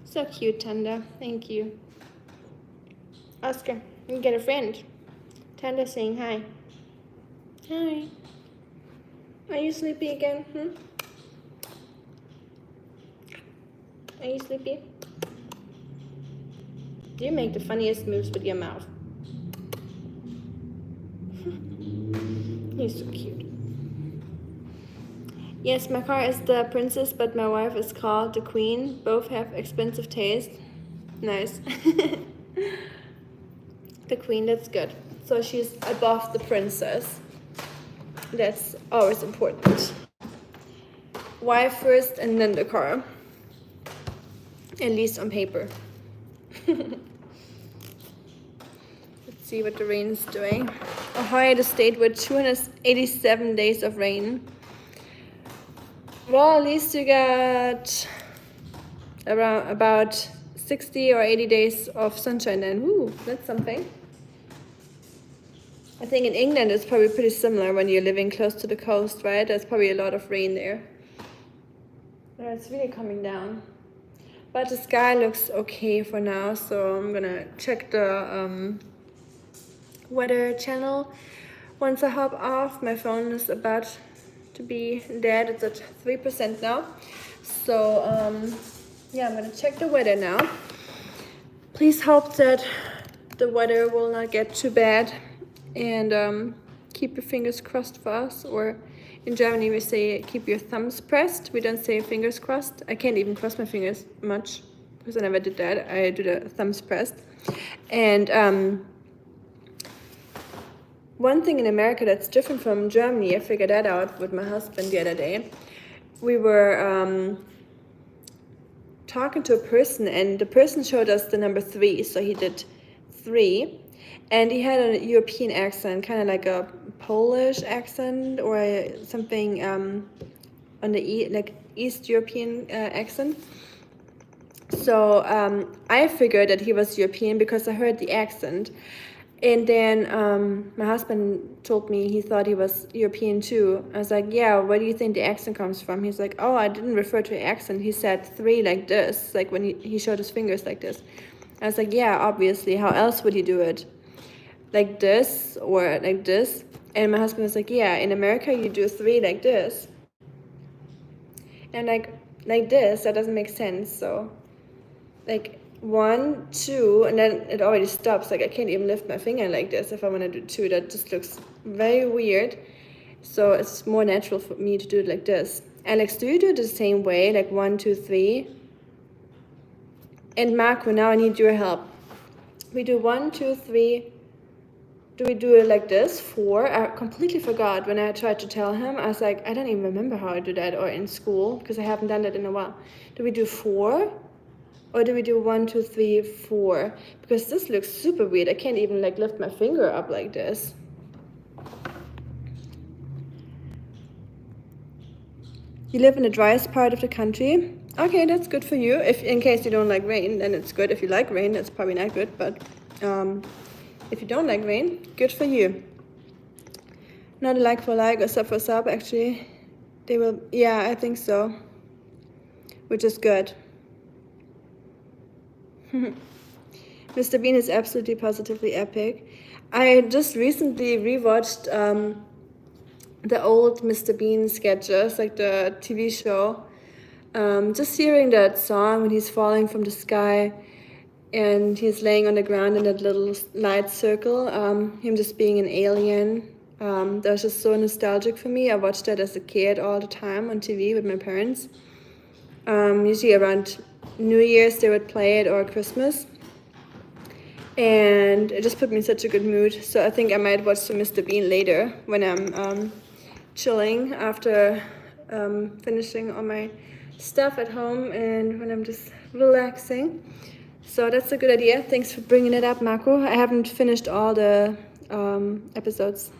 So cute, Tanda. Thank you. Oscar, you get a friend. Tanda saying hi. Hi. Are you sleepy again? Are you sleepy? You make the funniest moves with your mouth. He's so cute. Yes, my car is the princess, but my wife is called the queen. Both have expensive taste. Nice. The queen, that's good. So she's above the princess. That's always important. Wife first and then the car. At least on paper. Let's see what the rain is doing. Ohio, the state with 287 days of rain. Well, at least you got around about 60 or 80 days of sunshine then. Ooh, that's something. I think in England it's probably pretty similar when you're living close to the coast, right? There's probably a lot of rain there. Yeah, it's really coming down. But the sky looks okay for now, so I'm gonna check the weather channel once I hop off. My phone is about to be dead. It's at 3% now. So yeah, I'm gonna check the weather now. Please hope that the weather will not get too bad, and keep your fingers crossed for us. Or in Germany we say keep your thumbs pressed. We don't say fingers crossed. I can't even cross my fingers much because I never did that. I do the thumbs pressed. And one thing in America that's different from Germany, I figured that out with my husband the other day. We were talking to a person, and the person showed us the number 3, so he did 3, and he had a European accent, kind of like a Polish accent or something on the like East European accent. So I figured that he was European because I heard the accent. And then my husband told me he thought he was European too. I was like, yeah, where do you think the accent comes from? He's like, oh, I didn't refer to accent. He said 3 like this, like when he showed his fingers like this. I was like, yeah, obviously. How else would he do it? Like this or like this? And my husband was like, yeah, in America you do 3 like this. And like this, that doesn't make sense. So like 1, 2, and then it already stops. Like I can't even lift my finger like this if I want to do 2. That just looks very weird. So it's more natural for me to do it like this. Alex, do you do it the same way, like 1, 2, 3? And Marco, now I need your help. We do 1, 2, 3. Do we do it like this? 4. I completely forgot when I tried to tell him. I was like, I don't even remember how I do that, or in school, because I haven't done that in a while. Do we do 4? Or do we do 1, 2, 3, 4? Because this looks super weird. I can't even like lift my finger up like this. You live in the driest part of the country. Okay, that's good for you. If in case you don't like rain, then it's good. If you like rain, that's probably not good. But if you don't like rain, good for you. Not a like for like or sub for sub. Actually, they will. Yeah, I think so. Which is good. Mr. Bean is absolutely positively epic. I just recently rewatched the old Mr. Bean sketches, like the TV show. Just hearing that song when he's falling from the sky and he's laying on the ground in that little light circle, him just being an alien, that was just so nostalgic for me. I watched that as a kid all the time on TV with my parents. Usually around New Year's they would play it, or Christmas, and it just put me in such a good mood. So I think I might watch some Mr. Bean later when I'm chilling after finishing all my stuff at home and when I'm just relaxing. So that's a good idea. Thanks for bringing it up, Marco. I haven't finished all the episodes.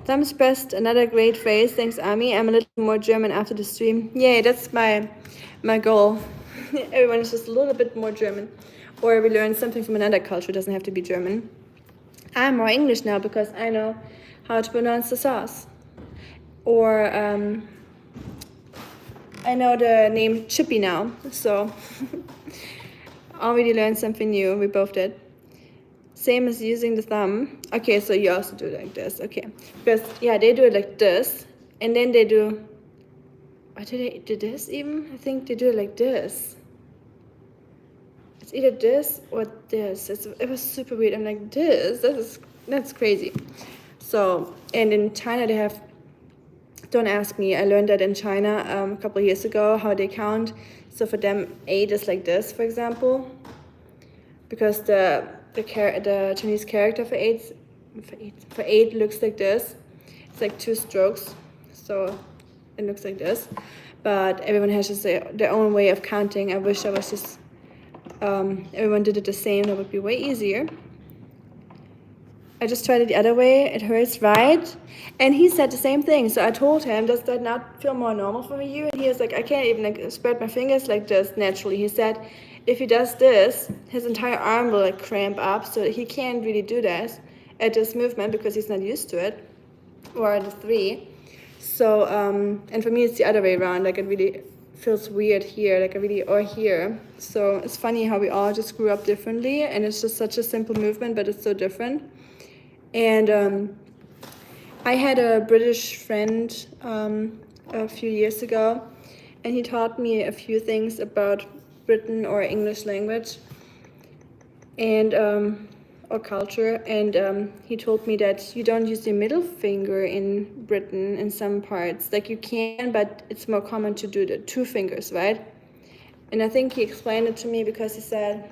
Thumbs pressed, another great phrase. Thanks, Ami. I'm a little more German after the stream. Yay, that's my goal. Everyone is just a little bit more German. Or we learn something from another culture. It doesn't have to be German. I'm more English now because I know how to pronounce the sauce. Or I know the name Chippy now. So already learned something new. We both did. Same as using the thumb. Okay, so you also do it like this. Okay, because yeah, they do it like this, and then they do. Or do they do this even? I think they do it like this. It's either this or this. It was super weird. I'm like, that's crazy. So, and in China they have. Don't ask me. I learned that in China a couple of years ago how they count. So for them, 8 is like this, for example, because the Chinese character for eight looks like this. It's like 2 strokes, so it looks like this. But everyone has just their own way of counting. I wish I was just everyone did it the same. That would be way easier. I just tried it the other way. It hurts, right? And he said the same thing. So I told him, does that not feel more normal for you? And he was like, I can't even like spread my fingers like this naturally. He said, if he does this, his entire arm will like cramp up, so he can't really do that. at this movement because he's not used to it, or at the 3. So, and for me it's the other way around, like it really feels weird here, like or here. So it's funny how we all just grew up differently, and it's just such a simple movement, but it's so different. And I had a British friend a few years ago, and he taught me a few things about Britain or English language and or culture, and he told me that you don't use the middle finger in Britain in some parts. Like you can, but it's more common to do the 2 fingers, right? And I think he explained it to me because he said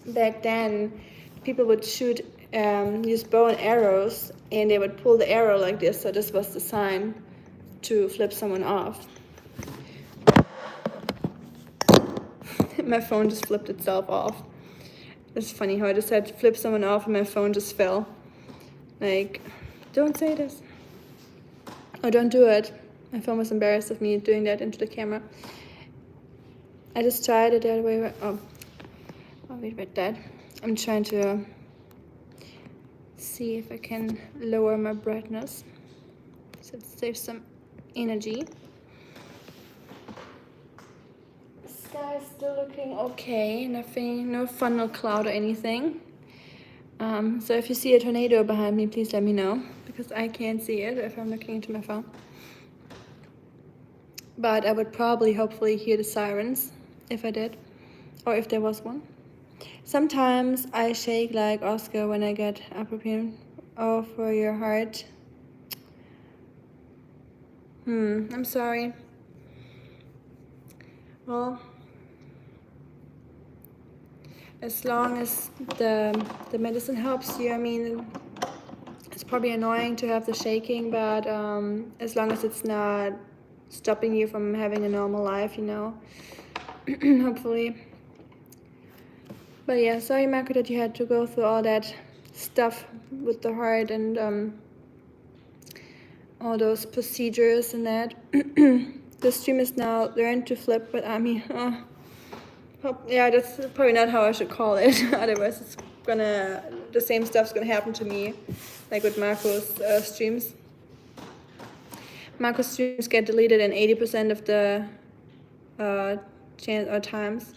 back then people would shoot, use bow and arrows, and they would pull the arrow like this, so this was the sign to flip someone off. My phone just flipped itself off. It's funny how I just had to flip someone off and my phone just fell. Like, don't say this. Oh, don't do it. My phone was embarrassed of me doing that into the camera. I just tried it the other way around. Oh, I'll wait with that. I'm trying to see if I can lower my brightness so it saves some energy. The sky is still looking okay, nothing, no funnel cloud or anything. So if you see a tornado behind me, please let me know, because I can't see it if I'm looking into my phone. But I would probably, hopefully, hear the sirens if I did, or if there was one. Sometimes I shake like Oscar when I get appropriate. Oh, for your heart. I'm sorry. Well, as long as the medicine helps you, I mean, it's probably annoying to have the shaking, but as long as it's not stopping you from having a normal life, you know, hopefully. But yeah, sorry, Marco, that you had to go through all that stuff with the heart and all those procedures and that. The stream is now learn to flip with Ami. Yeah, that's probably not how I should call it. Otherwise, it's the same stuff's gonna happen to me, like with Marco's streams. Marco's streams get deleted in 80% of the times.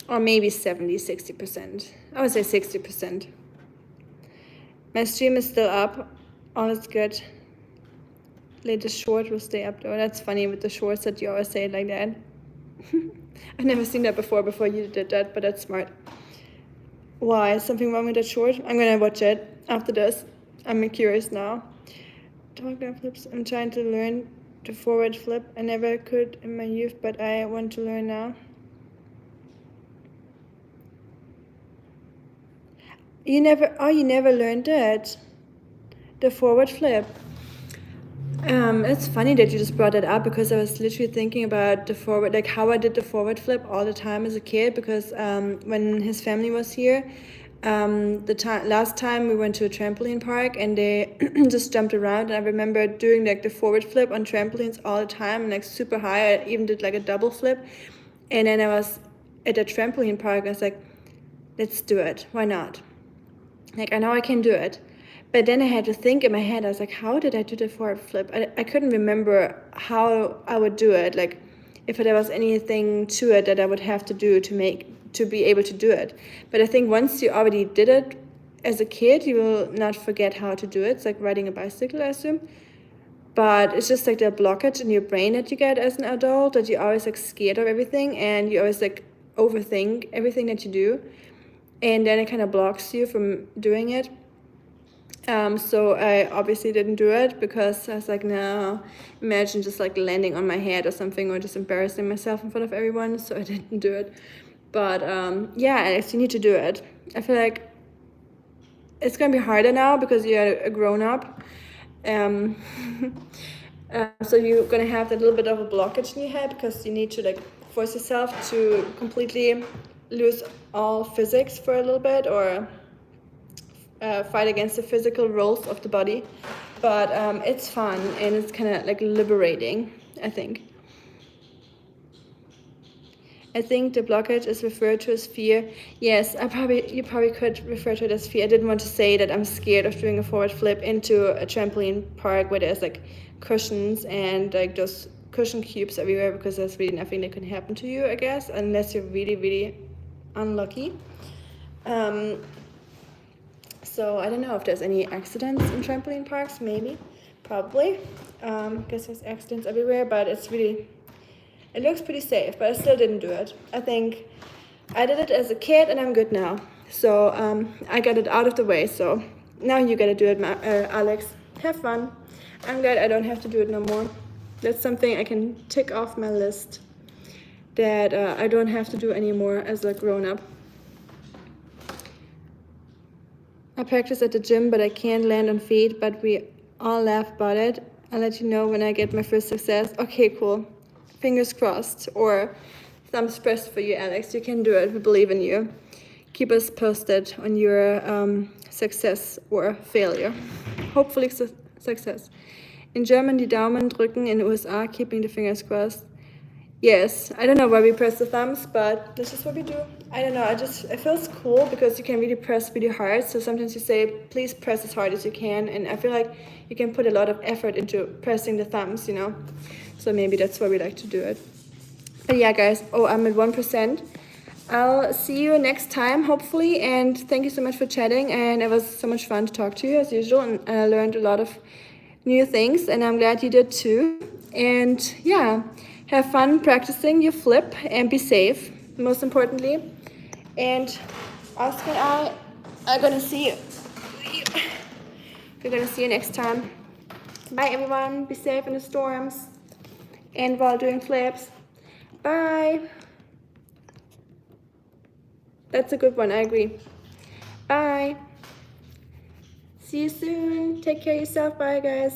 Or maybe 70, 60%. I would say 60%. My stream is still up. All is good. Latest short will stay up though. That's funny with the shorts that you always say it like that. I've never seen that before you did that, but that's smart. Why? Is something wrong with that short? I'm gonna watch it after this. I'm curious now. Talk down flips. I'm trying to learn to forward flip. I never could in my youth, but I want to learn now. You never learned that? The forward flip. It's funny that you just brought that up, because I was literally thinking about the forward, like how I did the forward flip all the time as a kid, because when his family was here, last time we went to a trampoline park and they just jumped around, and I remember doing like the forward flip on trampolines all the time, and like super high. I even did like a double flip, and then I was at a trampoline park. I was like, let's do it. Why not? Like, I know I can do it. But then I had to think in my head, I was like, how did I do the forward flip? I couldn't remember how I would do it. Like, if there was anything to it that I would have to do to be able to do it. But I think once you already did it as a kid, you will not forget how to do it. It's like riding a bicycle, I assume. But it's just like the blockage in your brain that you get as an adult, that you're always like scared of everything, and you always like overthink everything that you do. And then it kind of blocks you from doing it. So I obviously didn't do it, because I was like, no, imagine just like landing on my head or something, or just embarrassing myself in front of everyone. So I didn't do it. But yeah, Alex, you need to do it. I feel like it's gonna be harder now because you're a grown-up. So you're gonna have that little bit of a blockage in your head, because you need to like force yourself to completely lose all physics for a little bit, or fight against the physical rules of the body. But it's fun, and it's kind of like liberating, I think. I think the blockage is referred to as fear. Yes, you probably could refer to it as fear. I didn't want to say that I'm scared of doing a forward flip into a trampoline park where there's like cushions and like those cushion cubes everywhere, because there's really nothing that can happen to you, I guess, unless you're really, really unlucky. So I don't know if there's any accidents in trampoline parks. Maybe, probably. Guess there's accidents everywhere, but it looks pretty safe, but I still didn't do it. I think I did it as a kid and I'm good now. So I got it out of the way. So now you gotta do it, Alex. Have fun. I'm glad I don't have to do it no more. That's something I can tick off my list that I don't have to do anymore as a grown-up. I practice at the gym, but I can't land on feet, but we all laugh about it. I'll let you know when I get my first success. Okay, cool. Fingers crossed, or thumbs pressed for you, Alex. You can do it. We believe in you. Keep us posted on your success or failure. Hopefully success. In German, die Daumen drücken. In the USA, keeping the fingers crossed. Yes, I don't know why we press the thumbs, but this is what we do. I don't know, it feels cool because you can really press really hard. So sometimes you say, please press as hard as you can. And I feel like you can put a lot of effort into pressing the thumbs, you know? So maybe that's why we like to do it. But yeah, guys, I'm at 1%. I'll see you next time, hopefully. And thank you so much for chatting. And it was so much fun to talk to you as usual. And I learned a lot of new things, and I'm glad you did too. And yeah, have fun practicing your flip and be safe, most importantly. And Oscar and I are gonna see you. We're gonna see you next time. Bye everyone, be safe in the storms and while doing flips. Bye. That's a good one, I agree. Bye. See you soon. Take care of yourself. Bye guys.